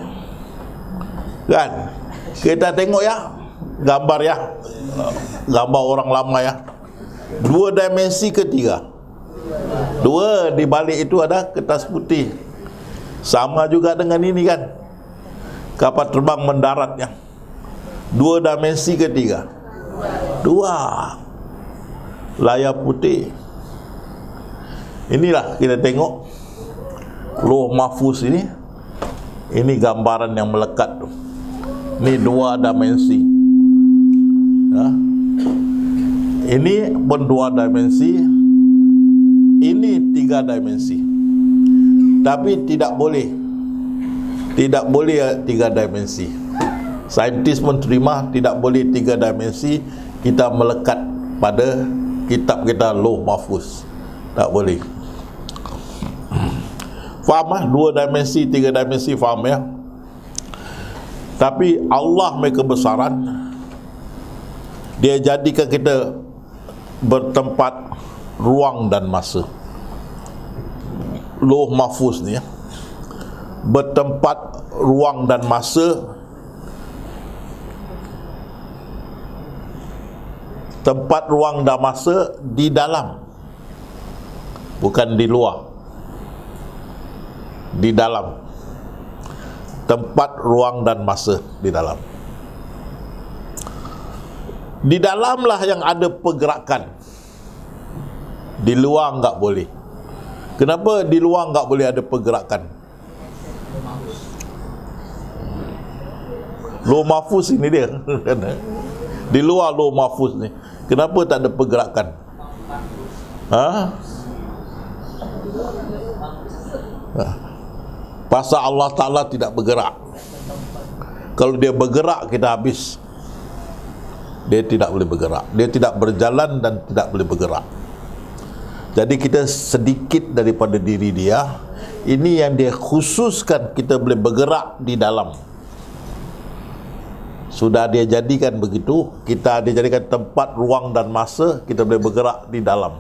S1: Kan? Kita tengok ya, gambar ya, gambar orang lama ya. 2 dimensi ke 3? 2. Di balik itu ada kertas putih. Sama juga dengan ini kan, kapal terbang mendarat ya. 2 dimensi ke 3? 2. Layar putih. Inilah kita tengok Lauh Mahfuz ini. Ini gambaran yang melekat tu. Ini 2 dimensi ya. Ini pun 2 dimensi. Ini 3 dimensi. Tapi tidak boleh 3 dimensi. Saintis pun terima tidak boleh 3 dimensi. Kita melekat pada kitab kita Lauh Mahfuz. Tak boleh. Faham lah? 2 dimensi, 3 dimensi, faham ya? Tapi Allah punya kebesaran, Dia jadikan kita bertempat ruang dan masa. Lauh Mahfuz ni ya, bertempat ruang dan masa. Tempat ruang dan masa di dalam, bukan di luar. Di dalam. Tempat ruang dan masa di dalam. Di dalamlah yang ada pergerakan. Di luar enggak boleh. Kenapa di luar enggak boleh ada pergerakan? Lauh Mahfuz ini dia. Di luar Lauh Mahfuz ni, kenapa tak ada pergerakan? Pasal Allah Ta'ala tidak bergerak. Kalau dia bergerak, kita habis. Dia tidak boleh bergerak. Dia tidak berjalan dan tidak boleh bergerak. Jadi kita sedikit daripada diri dia. Ini yang dia khususkan, kita boleh bergerak di dalam. Sudah dia jadikan begitu. Dia jadikan tempat, ruang dan masa, kita boleh bergerak di dalam.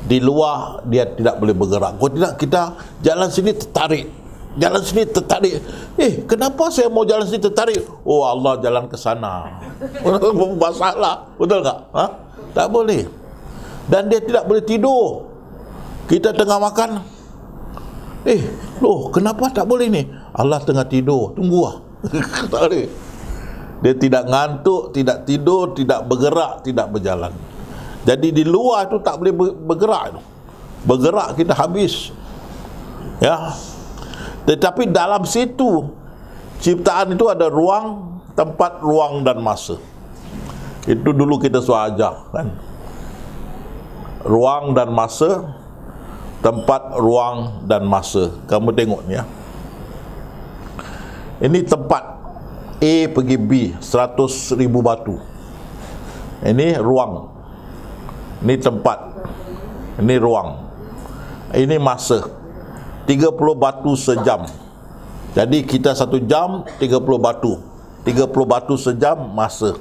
S1: Di luar dia tidak boleh bergerak. Kalau tidak, kita jalan sini tertarik, jalan sini tertarik. Kenapa saya mau jalan sini tertarik? Oh, Allah jalan ke sana. Masalah, betul tak? Tak boleh. Dan dia tidak boleh tidur. Kita tengah makan, kenapa tak boleh ni? Allah tengah tidur, tunggu lah. Tak boleh. Dia tidak ngantuk, tidak tidur, tidak bergerak, tidak berjalan. Jadi di luar itu tak boleh bergerak. Bergerak kita habis. Ya. Tetapi dalam situ ciptaan itu ada ruang, tempat, ruang dan masa. Itu dulu kita sudah ajar kan. Ruang dan masa, tempat, ruang dan masa. Kamu tengok ni ya. Ini tempat A pergi B 100,000 batu. Ini ruang. Ini tempat. Ini ruang. Ini masa. 30 batu sejam. Jadi kita 1 jam 30 batu. 30 batu sejam masa.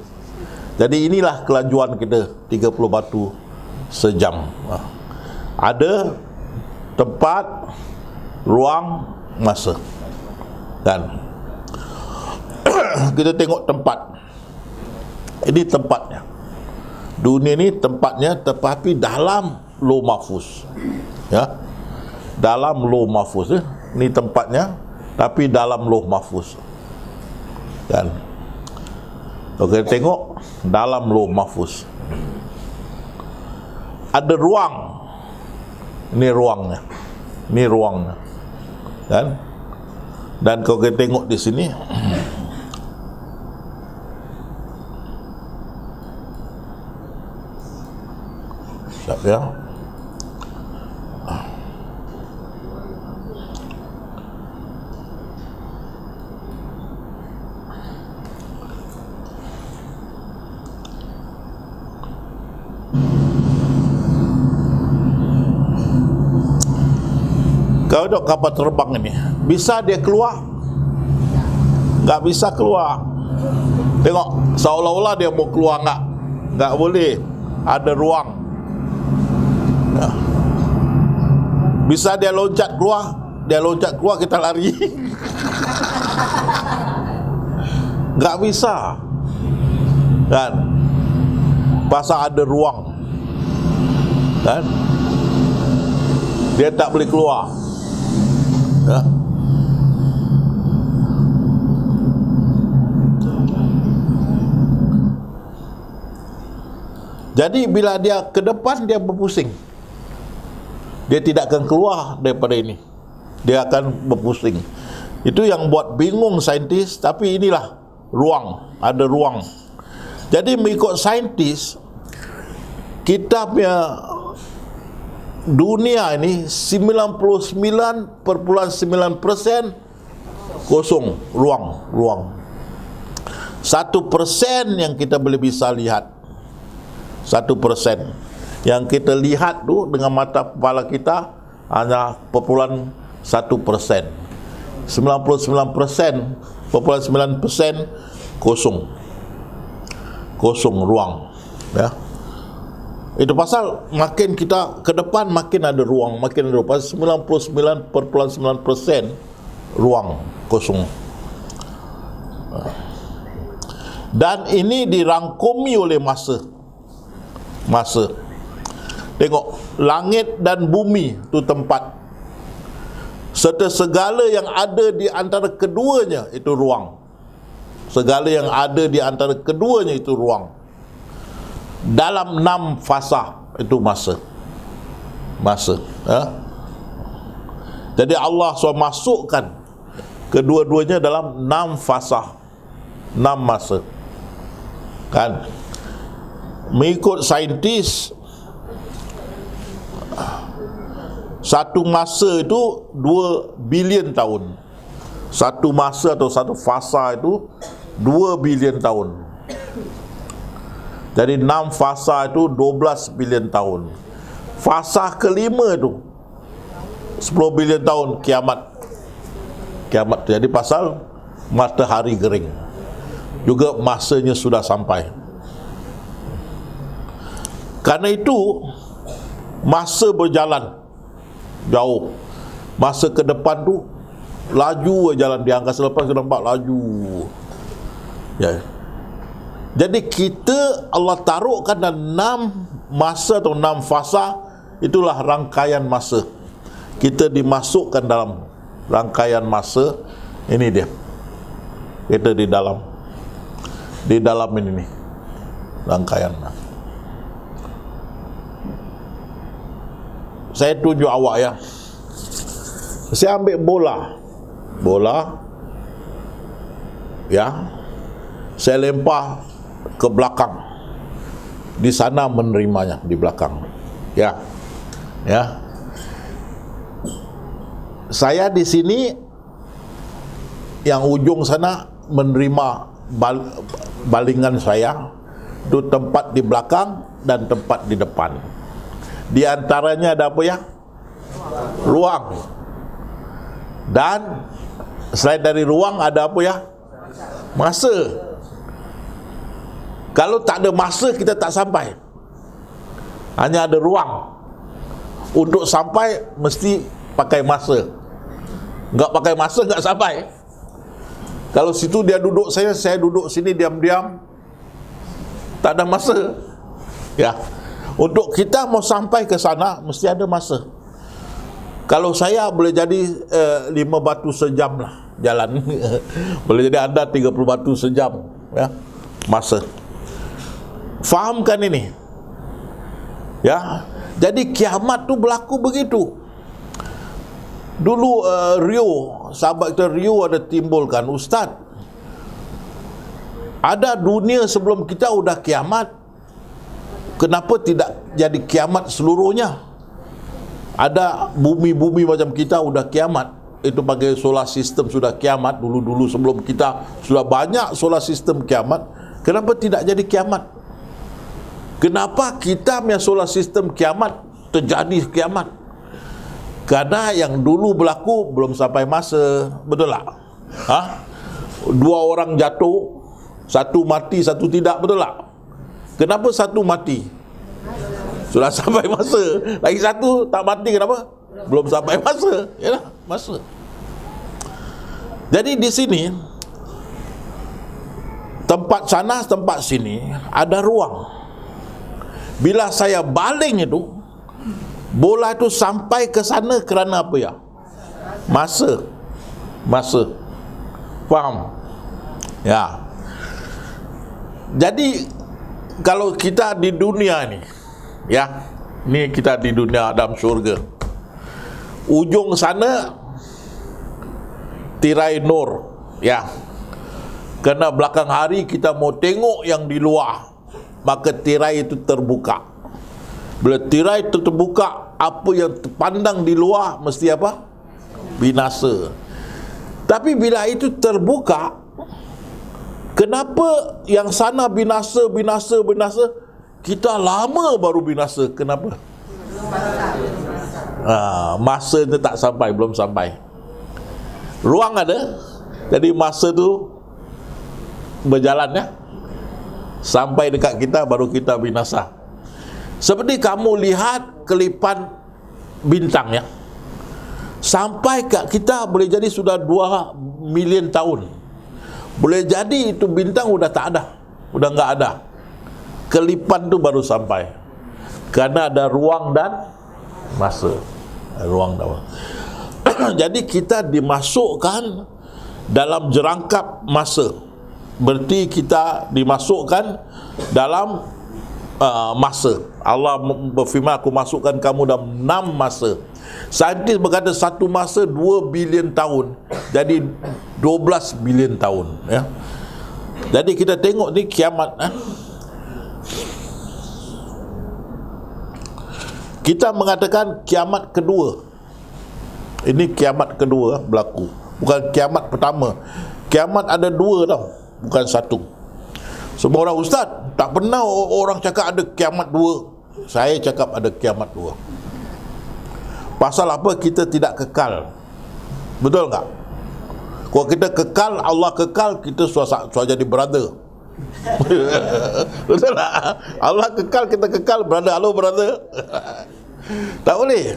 S1: Jadi inilah kelajuan kita, 30 batu sejam. Ada tempat, ruang, masa. Dan kita tengok tempat. Ini tempatnya. Dunia ni tempatnya, tetapi dalam Lauh Mahfuz. Ya. Dalam Lauh Mahfuz. Ini tempatnya. tapi dalam Lauh Mahfuz. Kan? Okey, tengok dalam Lauh Mahfuz. Ada ruang. Ini ruangnya. Ini ruangnya. Kan? Dan kalau kita tengok di sini, sekejap ya. Kau dok kapal terbang ini, bisa dia keluar? Tak bisa keluar. Tengok, seolah-olah dia mau keluar, tak boleh. Ada ruang. Ya. Bisa dia loncat keluar? Dia loncat keluar, kita lari. Tak bisa. Kan? Pasal ada ruang. Kan? Dia tak boleh keluar. Ya. Jadi bila dia ke depan, dia berpusing. Dia tidak akan keluar daripada ini. Dia akan berpusing. Itu yang buat bingung saintis. Tapi inilah ruang, ada ruang. Jadi mengikut saintis, kita punya dunia ini 99.9% kosong, ruang. 1% yang kita boleh bisa lihat. 1% yang kita lihat tu dengan mata kepala kita hanya 0.1%. 99.9% kosong ruang. Ya. Itu pasal makin kita ke depan makin ada ruang, makin ada ruang. 99.9% ruang kosong. Dan ini dirangkumi oleh masa. Tengok, langit dan bumi itu tempat. Serta segala yang ada di antara keduanya itu ruang. Segala yang ada di antara keduanya itu ruang. Dalam 6 fasa itu masa. Ya? Jadi Allah SWT masukkan kedua-duanya dalam 6 fasa, 6 masa. Kan? Mengikut saintis, satu masa itu 2 bilion tahun. Satu masa atau satu fasa itu 2 bilion tahun. Jadi 6 fasa itu 12 bilion tahun. Fasa kelima itu 10 bilion tahun, kiamat. Jadi pasal matahari kering. Juga masanya sudah sampai. Karena itu masa berjalan jauh. Masa ke depan tu laju jalan di angkasa, lepas kita nampak laju. Ya. Jadi kita Allah taruhkan dalam 6 masa atau 6 fasa. Itulah rangkaian masa. Kita dimasukkan dalam rangkaian masa. Ini dia. Kita di dalam ini nih, rangkaian. Saya tunjuk awak ya. Saya ambil bola ya, saya lempar ke belakang. Di sana menerimanya, di belakang. Ya. Saya di sini, yang ujung sana menerima balingan saya. Itu tempat di belakang dan tempat di depan. Di antaranya ada apa ya? Ruang. Dan selain dari ruang ada apa ya? Masa. Kalau tak ada masa, kita tak sampai. Hanya ada ruang. Untuk sampai mesti pakai masa. Enggak pakai masa enggak sampai. Kalau situ dia duduk, saya duduk sini diam-diam, tak ada masa. Ya. Untuk kita mau sampai ke sana mesti ada masa. Kalau saya boleh jadi 5 batu sejam lah jalan. Boleh jadi anda 30 batu sejam, ya, masa. Fahamkan ini, ya. Jadi kiamat tu berlaku begitu. Dulu Rio, sahabat kita Rio ada timbulkan, Ustaz, ada dunia sebelum kita udah kiamat, kenapa tidak jadi kiamat seluruhnya? Ada bumi-bumi macam kita udah kiamat, itu pakai solar system sudah kiamat. Dulu-dulu sebelum kita sudah banyak solar system kiamat. Kenapa tidak jadi kiamat? Kenapa kita punya solar system kiamat terjadi kiamat? Karena yang dulu berlaku belum sampai masa. Betul tak? Dua orang jatuh, satu mati, satu tidak. Betul tak? Kenapa satu mati? Sudah sampai masa. Lagi satu tak mati, kenapa? Belum sampai masa. Yalah, masa. Jadi di sini, tempat sana, tempat sini ada ruang. Bila saya baling itu, bola itu sampai ke sana kerana apa ya? Masa. Masa. Faham? Ya. Jadi kalau kita di dunia ni, ya, ni kita di dunia dalam syurga, ujung sana tirai nur, ya. Kerana belakang hari kita mau tengok yang di luar, maka tirai itu terbuka. Bila tirai itu terbuka, apa yang terpandang di luar mesti apa? Binasa. Tapi bila itu terbuka, kenapa yang sana binasa, binasa, binasa, kita lama baru binasa? Kenapa? Masa itu tak sampai, belum sampai. Ruang ada, jadi masa tu berjalan, ya. Sampai dekat kita baru kita binasa. Seperti kamu lihat kelipan bintang, ya. Sampai kat kita boleh jadi sudah 2 million tahun. Boleh jadi itu bintang udah tak ada, udah enggak ada. Kelipan tu baru sampai. Kerana ada ruang dan masa. Ruang dan masa. Jadi kita dimasukkan dalam jerangkap masa. Berarti kita dimasukkan dalam masa. Allah berfirman, aku masukkan kamu dalam 6 masa. Saintis berkata satu masa 2 bilion tahun. Jadi 12 bilion tahun, ya. Jadi kita tengok ni kiamat, Kita mengatakan kiamat kedua. Ini kiamat kedua berlaku, bukan kiamat pertama. Kiamat ada 2 tau, bukan 1. Semua orang, Ustaz, tak pernah orang cakap ada kiamat 2. Saya cakap ada kiamat 2. Pasal apa? Kita tidak kekal. Betul tak? Kalau kita kekal, Allah kekal, kita sudah jadi brother. Betul tak? Allah kekal, kita kekal, brother. Halo brother. Tak boleh.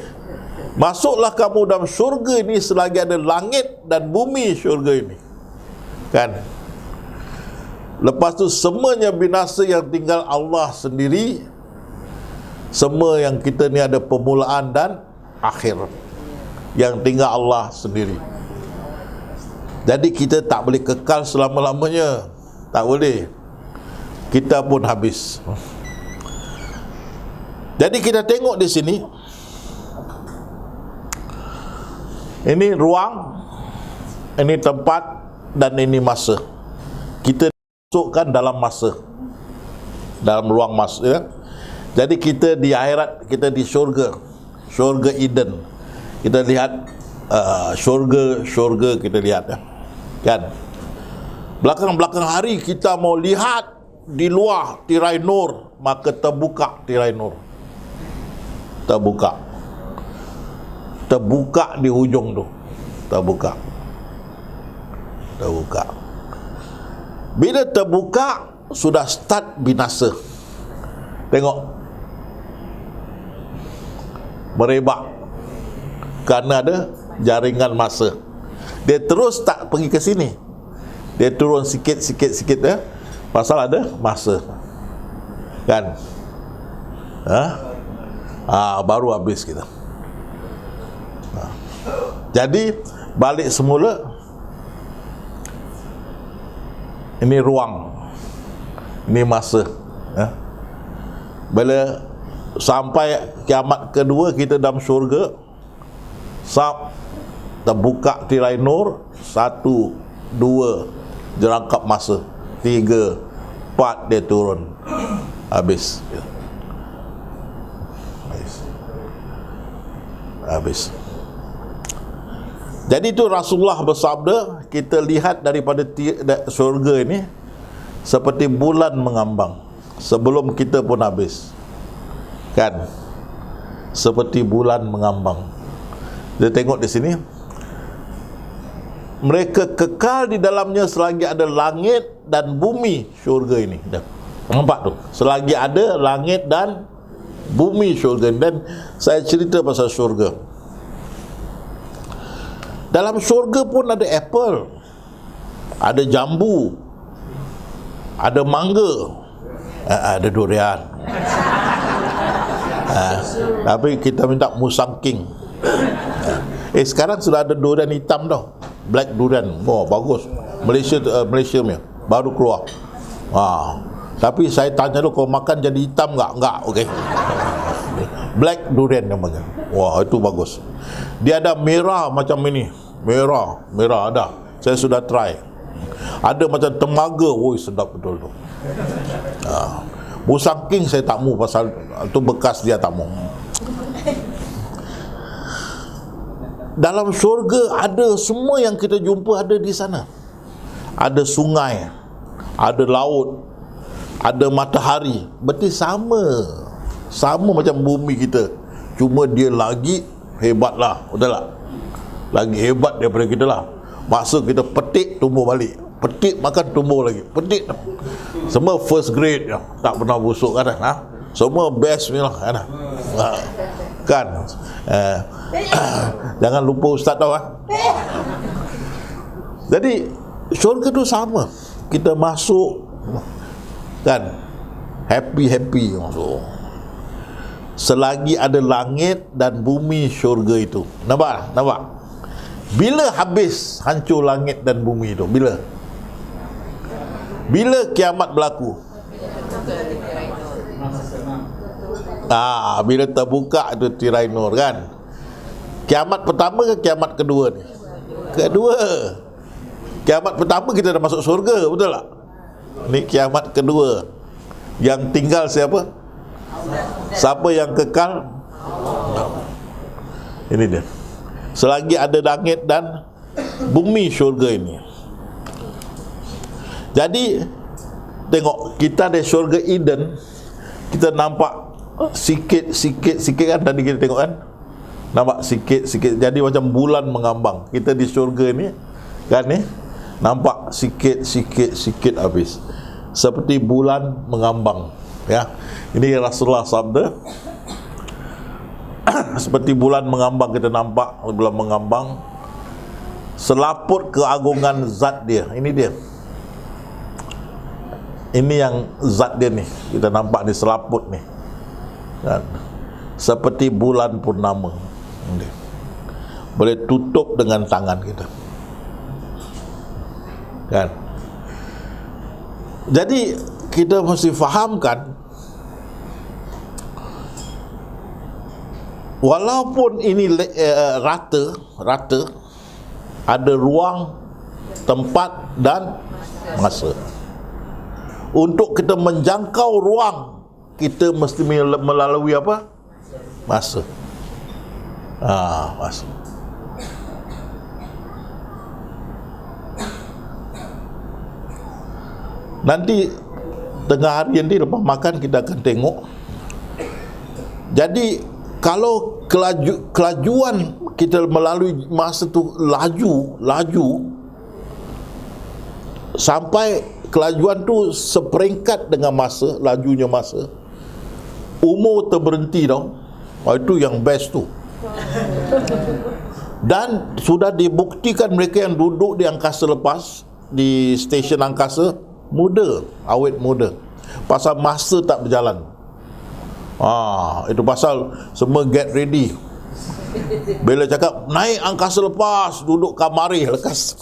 S1: Masuklah kamu dalam syurga ini selagi ada langit dan bumi syurga ini, kan? Lepas tu semuanya binasa, yang tinggal Allah sendiri. Semua yang kita ni ada permulaan dan akhir, yang tinggal Allah sendiri. Jadi kita tak boleh kekal selama-lamanya. Tak boleh. Kita pun habis. Jadi kita tengok di sini, ini ruang, ini tempat, dan ini masa. Kita masukkan dalam masa, dalam ruang masa, ya? Jadi kita di akhirat, kita di syurga, syurga Eden. Kita lihat syurga kita lihat, ya, kan? Belakang-belakang hari kita mau lihat di luar tirai nur, maka terbuka tirai nur. Terbuka di hujung tu. Terbuka. Bila terbuka, sudah start binasa. Tengok, merebak kerana ada jaringan masa. Dia terus tak pergi ke sini, dia turun sikit, ya. Pasal ada masa, kan? Baru habis kita. Jadi balik semula, ini ruang, ini masa, ya. Bila sampai kiamat kedua, kita dalam syurga, terbuka tirai nur, 1, 2 jerangkap masa, 3, 4 dia turun, habis. Jadi itu Rasulullah bersabda, kita lihat daripada syurga ini seperti bulan mengambang sebelum kita pun habis, kan? Seperti bulan mengambang. Dia tengok di sini, mereka kekal di dalamnya selagi ada langit dan bumi syurga ini. Nampak tu? Selagi ada langit dan bumi syurga. Dan saya cerita pasal syurga. Dalam syurga pun ada apple, ada jambu, ada mangga, ada durian. Tapi kita minta musang king. Sekarang sudah ada durian hitam tau, black durian. Oh, bagus. Malaysia punya baru keluar. Tapi saya tanya dulu, kau makan jadi hitam enggak? Enggak, okey. Black durian namanya. Wah, itu bagus. Dia ada merah macam ini. Merah ada. Saya sudah try. Ada macam temaga. Woi, sedap betul tu. Musang king saya tak mau, pasal tu bekas dia tak mau. Dalam syurga ada semua yang kita jumpa ada di sana. Ada sungai, ada laut, ada matahari. Berarti sama macam bumi kita, cuma dia lagi hebatlah, betul tak? Lagi hebat daripada kita lah. Masa kita petik tumbuh balik, petik makan tumbuh lagi, petik semua first grade ya, tak pernah busuk kan? Semua best ni lah kan? Jangan lupa ustaz tahu. Jadi syurga tu sama, kita masuk kan, happy masuk. Selagi ada langit dan bumi syurga itu. Nampak? Bila habis hancur langit dan bumi itu? Bila kiamat berlaku? Bila terbuka itu tirai nur kan. Kiamat pertama ke kiamat kedua ni? Kedua. Kiamat pertama kita dah masuk syurga, betul tak? Ni kiamat kedua. Yang tinggal siapa? Siapa yang kekal? Ini dia. Selagi ada langit dan bumi syurga ini. Jadi tengok, kita ada syurga Eden, kita nampak sikit kan, tadi kita tengok kan, nampak sikit. Jadi macam bulan mengambang. Kita di syurga ni kan, ni nampak sikit habis, seperti bulan mengambang, ya. Ini Rasulullah sabda, seperti bulan mengambang, kita nampak bulan mengambang, selaput keagungan zat dia. Ini dia, ini yang zat dia ni, kita nampak ni, selaput ni kan? Seperti bulan purnama. Ini boleh tutup dengan tangan kita kan. Jadi kita mesti fahamkan, walaupun ini rata, ada ruang, tempat dan masa. Untuk kita menjangkau ruang, kita mesti melalui apa? Masa. Masa. Nanti tengah hari nanti lepas makan kita akan tengok. Jadi kalau kelajuan kita melalui masa tu laju sampai kelajuan tu seperingkat dengan masa, lajunya masa, umur terberhenti tau. Itu yang best tu. Dan sudah dibuktikan mereka yang duduk di angkasa lepas, di stesen angkasa, muda, awet muda. Pasal masa tak berjalan. Itu pasal semua get ready. Bila cakap naik angkasa lepas, duduk kamari lekas,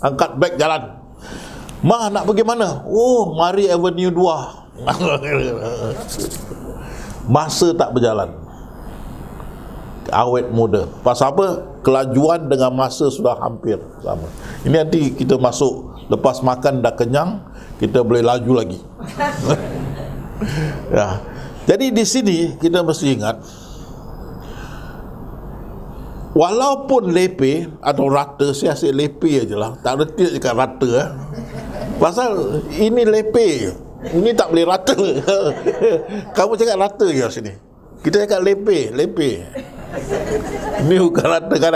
S1: angkat beg jalan. Ma nak pergi mana? Oh, mari Avenue 2. Masa tak berjalan, awet muda. Pasal apa? Kelajuan dengan masa sudah hampir sama. Ini nanti kita masuk, lepas makan dah kenyang, kita boleh laju lagi. Ya. Jadi di sini kita mesti ingat, walaupun lepe atau rata, saya asyik lepe aje lah, tak reti nak cakap rata pasal ini lepe, ini tak boleh rata. Kamu cakap rata je sini, kita cakap lepe. Ini bukan rata kan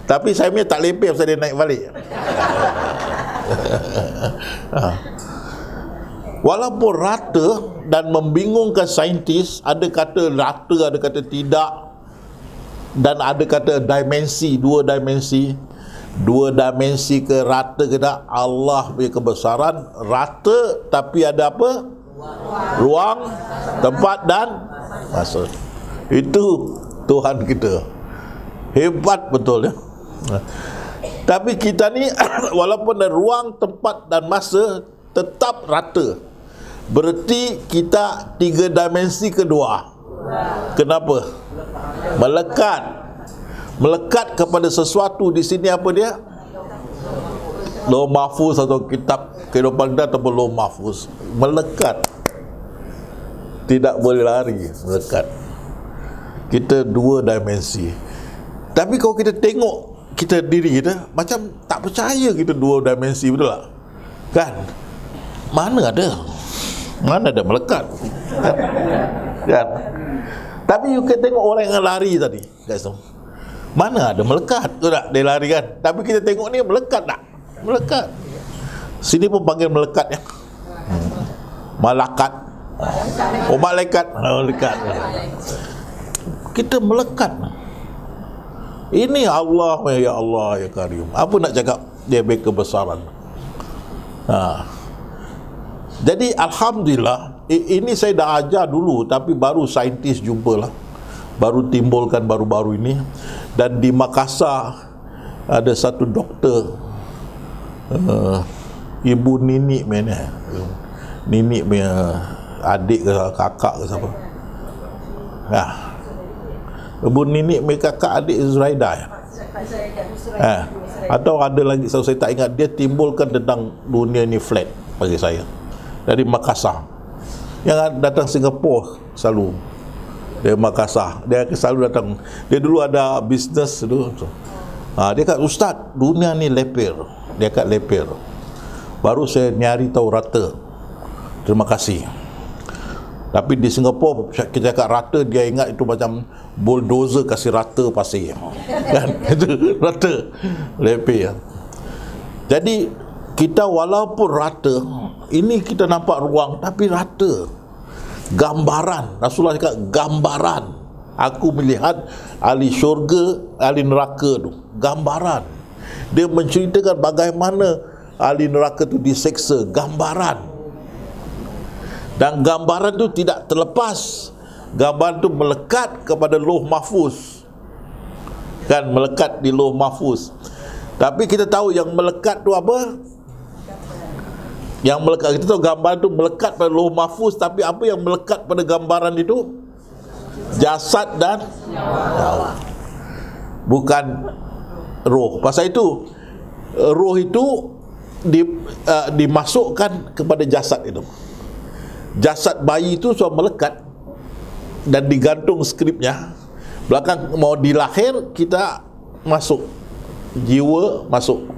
S1: tapi saya punya tak lepe pasal dia naik balik. Walaupun rata dan membingungkan saintis, ada kata rata, ada kata tidak, dan ada kata dimensi, dua dimensi ke rata ke tak, Allah punya kebesaran rata, tapi ada apa? Ruang, tempat dan masa. Itu Tuhan kita, hebat betul ya. Tapi kita ni walaupun ada ruang, tempat dan masa, tetap rata. Berarti kita 3 dimensi kedua. Kenapa? Melekat kepada sesuatu. Di sini apa dia? Lauh mahfuz atau kitab kehidupan kita ataupun lauh mahfuz. Melekat, tidak boleh lari, melekat. Kita 2 dimensi. Tapi kalau kita tengok kita diri kita, macam tak percaya kita 2 dimensi, betul tak? Kan? Mana ada melekat? Kan? Tapi you can tengok orang yang lari tadi, guys. Mana ada melekat? Betul tak? Dia lari kan? Tapi kita tengok ni melekat tak? Melekat. Sini pun panggil melekat ya. Malakat. Oh, malaikat. Melekat. Kita melekat. Ini Allah, ya Allah, ya Karim. Apa nak cakap? Dia berkebesaran. Jadi alhamdulillah, ini saya dah ajar dulu, tapi baru saintis jumpalah, baru timbulkan baru-baru ini. Dan di Makassar ada satu doktor, Ibu Nini mana? Nini punya adik ke kakak ke siapa? Ibu Nini punya kakak adik Zuraida ya? Atau ada lagi, saya tak ingat. Dia timbulkan tentang dunia ni flat bagi saya, dari Makassar. Yang datang Singapura selalu dari Makassar, dia selalu datang. Dia dulu ada bisnes dulu. Dia kata, Ustaz, dunia ni lepir. Dia kata lepir. Baru saya nyari tahu rata. Terima kasih. Tapi di Singapura kita cakap rata, dia ingat itu macam bulldozer kasih rata pasir. Kan? Itu rata, lepir. Jadi kita walaupun rata, ini kita nampak ruang tapi rata. Gambaran, Rasulullah cakap gambaran. Aku melihat ahli syurga, ahli neraka tu. Gambaran. Dia menceritakan bagaimana ahli neraka tu diseksa. Gambaran. Dan gambaran tu tidak terlepas. Gambaran tu melekat kepada lauh mahfuz. Kan, melekat di lauh mahfuz. Tapi kita tahu yang melekat tu apa? Yang melekat, kita tahu gambaran tu melekat pada lauh mahfuz. Tapi apa yang melekat pada gambaran itu? Jasad dan nyawa, bukan roh. Pasal itu roh itu dimasukkan kepada jasad itu. Jasad bayi itu sudah melekat dan digantung skripnya. Belakang mau dilahir, kita masuk, jiwa masuk,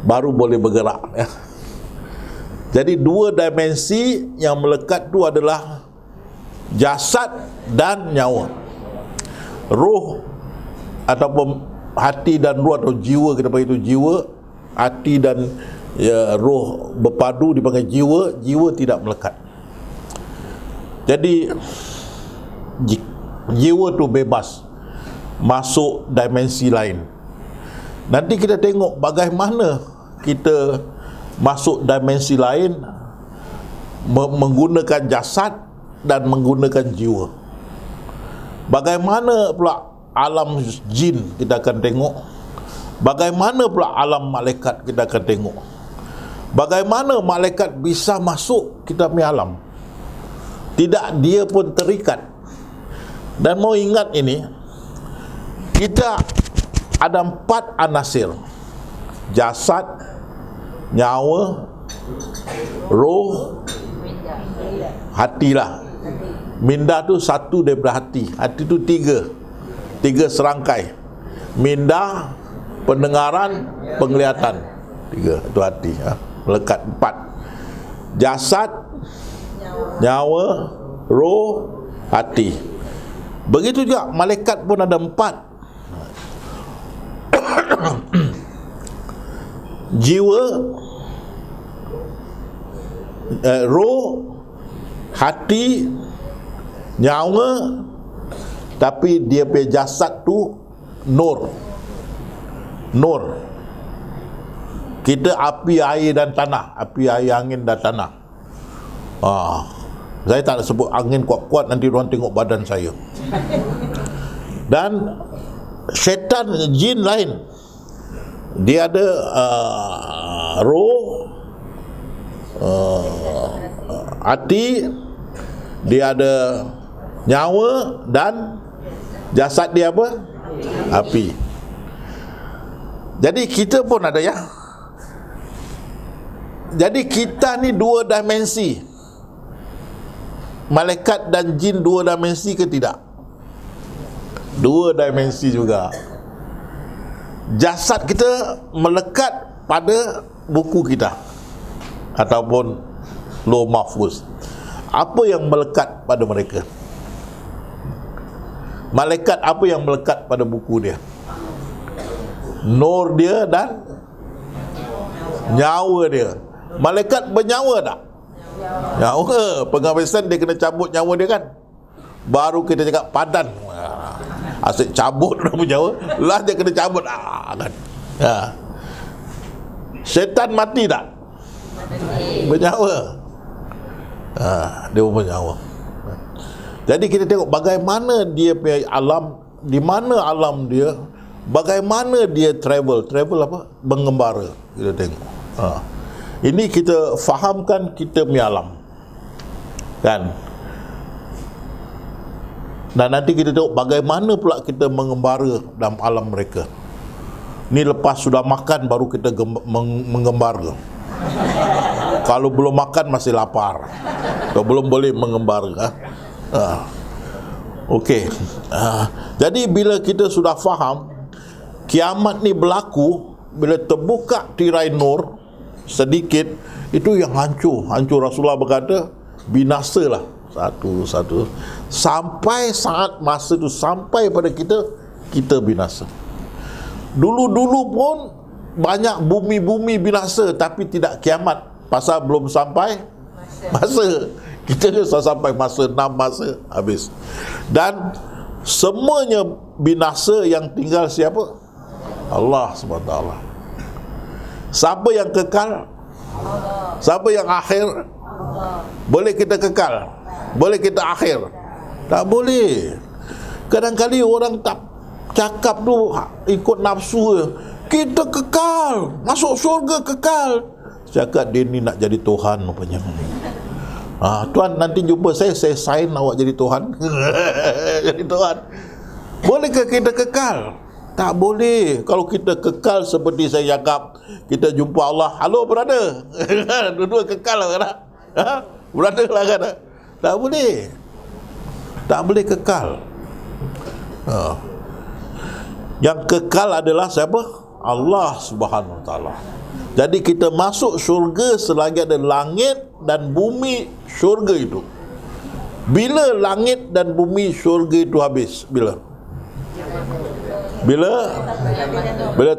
S1: baru boleh bergerak ya. Jadi 2 dimensi yang melekat itu adalah jasad dan nyawa. Roh ataupun hati dan roh atau jiwa, kita panggil itu jiwa. Hati dan roh berpadu dipanggil jiwa. Jiwa tidak melekat. Jadi jiwa tu bebas masuk dimensi lain. Nanti kita tengok bagaimana kita masuk dimensi lain menggunakan jasad dan menggunakan jiwa. Bagaimana pula alam jin kita akan tengok. Bagaimana pula alam malaikat kita akan tengok. Bagaimana malaikat bisa masuk kita punya alam. Tidak dia pun terikat. Dan mau ingat ini, kita ada 4 anasir. Jasad, nyawa, roh, hatilah. Minda tu satu daripada hati. Hati tu 3 serangkai. Minda, pendengaran, penglihatan. 3 itu hati, melekat 4. Jasad, nyawa, roh, hati. Begitu juga malaikat pun ada 4. Jiwa, roh, hati, nyawa, tapi dia punya jasad tu nur. Kita api, air dan tanah. Api, air, angin dan tanah. Saya tak nak sebut angin kuat-kuat, nanti orang tengok badan saya. Dan syaitan, jin lain. Dia ada roh, hati, dia ada nyawa, dan jasad dia apa? Api. Jadi kita pun ada ya. Jadi kita ni 2 dimensi. Malaikat dan jin 2 dimensi ke tidak? 2 dimensi juga. Jasad kita melekat pada buku kita ataupun lauh mahfuz. Apa yang melekat pada mereka? Malaikat apa yang melekat pada buku dia? Nur dia dan nyawa dia. Malaikat bernyawa tak? Nyawa. Pengawasan dia kena cabut nyawa dia kan. Baru kita cakap padan. Asyik cabut orang bernyawa, lah dia kena cabut kan. Syaitan mati tak? Bernyawa. Dia pun bernyawa. Jadi kita tengok bagaimana dia punya alam, di mana alam dia, bagaimana dia travel apa? Mengembara. Kita tengok. Ini kita fahamkan kita punya alam. Kan? Dan nanti kita tengok bagaimana pula kita mengembara dalam alam mereka. Ni lepas sudah makan baru kita mengembara. Kalau belum makan masih lapar. Kalau belum boleh mengembara. Okey. Jadi bila kita sudah faham kiamat ni berlaku bila terbuka tirai nur sedikit, itu yang hancur. Rasulullah berkata binasalah satu-satu sampai saat masa itu sampai pada kita binasa. Dulu-dulu pun banyak bumi-bumi binasa tapi tidak kiamat, pasal belum sampai masa. Kita ni sampai masa 6 masa habis. Dan semuanya binasa, yang tinggal siapa? Allah SWT. Siapa yang kekal? Siapa yang akhir? Boleh kita kekal? Boleh kita akhir? Tak boleh. Kadang-kadang orang tak cakap tu ikut nafsu je. Kita kekal, masuk syurga kekal. Cakap dia ni nak jadi Tuhan rupanya. Tuan nanti jumpa saya sign awak jadi Tuhan. Jadi Tuhan. Bolehkah kita kekal? Tak boleh. Kalau kita kekal seperti saya cakap, kita jumpa Allah, halo brother. Dua-dua kekal lah kan? Brother lah kan? Tak boleh. Tak boleh kekal. Yang kekal adalah siapa? Allah Subhanahu Wa Taala. Jadi kita masuk syurga selagi ada langit dan bumi syurga itu. Bila langit dan bumi syurga itu habis? Bila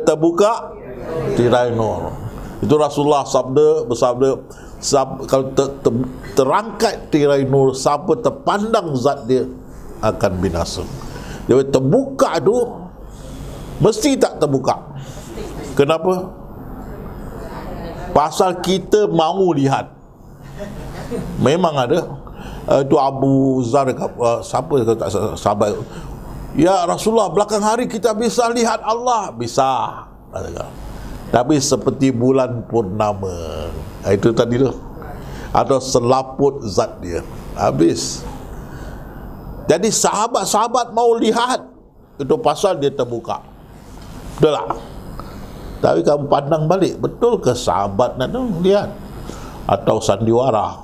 S1: terbuka tirai nur. Itu Rasulullah bersabda, kalau terangkat tirai nur, siapa terpandang zat dia akan binasa. Dia terbuka tu mesti tak terbuka. Kenapa? Pasal kita mahu lihat. Memang ada itu Abu Zar, siapa tak sahabat, Ya Rasulullah, belakang hari kita bisa lihat Allah. Bisa, tapi seperti bulan purnama. Itu tadi tu. Atau selaput zat dia. Habis. Jadi sahabat-sahabat mau lihat, itu pasal dia terbuka. Betul tak? Tapi kamu pandang balik, betul ke sahabat nak lihat? Atau sandiwara?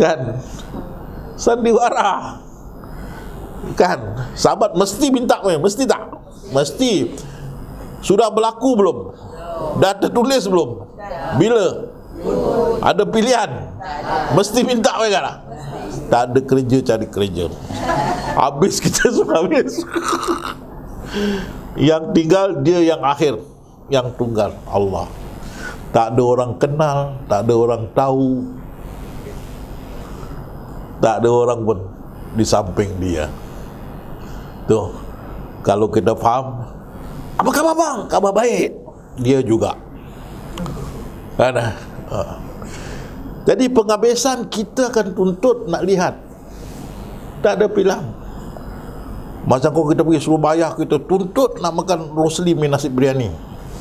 S1: Kan? Sandiwara. Kan? Sahabat mesti minta, mesti tak? Mesti. Sudah berlaku belum? Dah tertulis belum? Bila? Ada pilihan? Mesti minta kan? Tak ada kerja, cari kerja. Habis kita sudah habis. Yang tinggal dia yang akhir, yang tunggal, Allah. Tak ada orang kenal, tak ada orang tahu, tak ada orang pun di samping dia. Tuh, kalau kita faham, apa khabar bang? Khabar baik. Dia juga. Kan? Jadi penghabisan kita akan tuntut nak lihat. Tak ada pilihan. Macam kalau kita pergi Surabaya, kita tuntut nak makan rosli mi nasi biryani.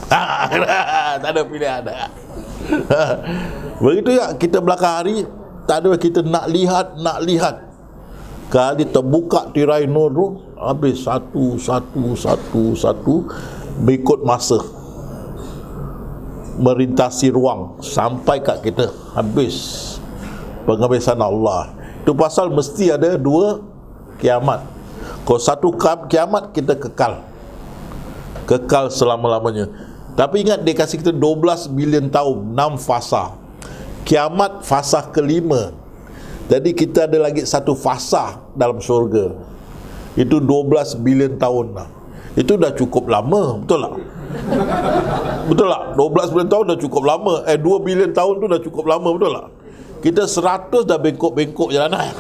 S1: Tak ada pilihan. Begitu ya, kita belakang hari tak ada, kita nak lihat. Kali terbuka tirai nur tu, habis satu berikut masa merintasi ruang sampai kat kita, habis penghabisan Allah. Itu pasal mesti ada dua kiamat. Kalau satu kiamat kita kekal selama-lamanya. Tapi ingat, dia kasih kita 12 bilion tahun, 6 fasa. Kiamat fasa kelima. Jadi kita ada lagi satu fasa dalam syurga. Itu 12 bilion tahun lah. Itu dah cukup lama, betul tak? Betul tak? 12 bilion tahun dah cukup lama. 2 bilion tahun tu dah cukup lama, betul tak? Kita 100 dah bengkok-bengkok jalanan.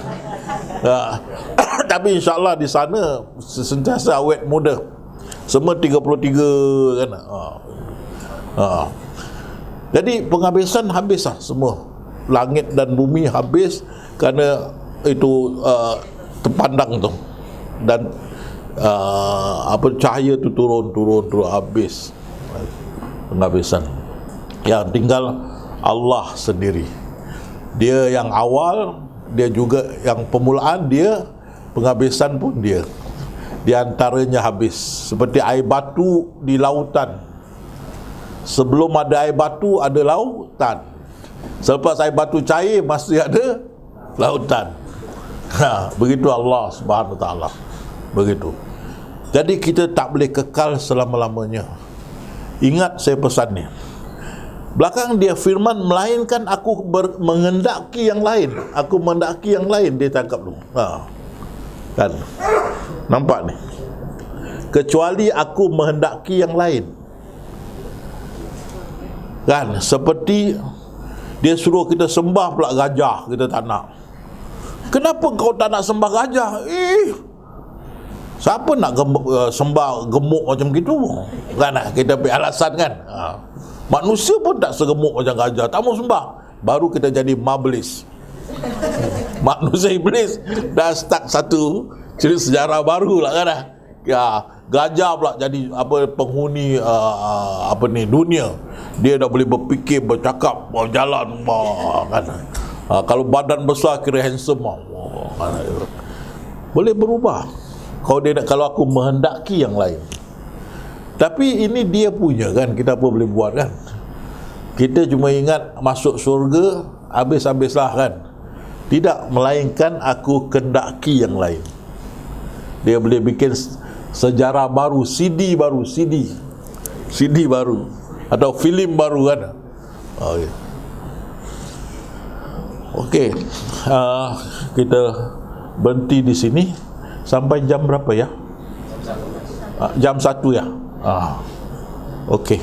S1: Tapi insyaAllah di sana sentiasa awet muda. Semua 33 kan. Jadi penghabisan habislah semua. Langit dan bumi habis kerana itu terpandang tu. Dan cahaya tu turun habis. Penghabisan. Yang tinggal Allah sendiri. Dia yang awal, dia juga yang permulaan dia, penghabisan pun dia. Di antaranya habis. Seperti air batu di lautan. Sebelum ada air batu, ada lautan. Selepas air batu cair, masih ada lautan. Begitu Allah Subhanahu Wa Taala. Begitu. Jadi kita tak boleh kekal selama-lamanya. Ingat saya pesan ni. Belakang dia firman, melainkan aku mengendaki yang lain. Aku mengendaki yang lain, dia tangkap dulu. Kan? Nampak ni? Kecuali aku menghendaki yang lain. Kan? Seperti dia suruh kita sembah pula gajah, kita tak nak. Kenapa kau tak nak sembah gajah? Siapa nak sembah gemuk macam gitu? Kan? Kita beri alasan kan? Manusia pun tak segemuk macam gajah, tak mau sembah. Baru kita jadi mablis. Manusia iblis dah start satu cerita sejarah baru lah kan. Ya, gajah pula jadi penghuni dunia. Dia dah boleh berfikir, bercakap, berjalan kan. Kalau badan besar kira handsome kan. Boleh berubah. Kalau aku menghendaki yang lain. Tapi ini dia punya kan, kita apa boleh buat kan. Kita cuma ingat masuk syurga, habis-habislah kan. Tidak, melainkan aku kendaki yang lain. Dia boleh bikin sejarah baru, CD baru atau filem baru kan. Okey. Kita berhenti di sini sampai jam berapa ya? Jam 1 ya. Okey.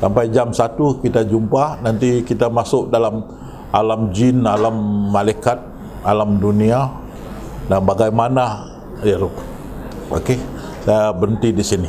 S1: Sampai jam 1 kita jumpa. Nanti kita masuk dalam alam jin, alam malaikat, alam dunia, dan bagaimana ya. Okey. Saya berhenti di sini.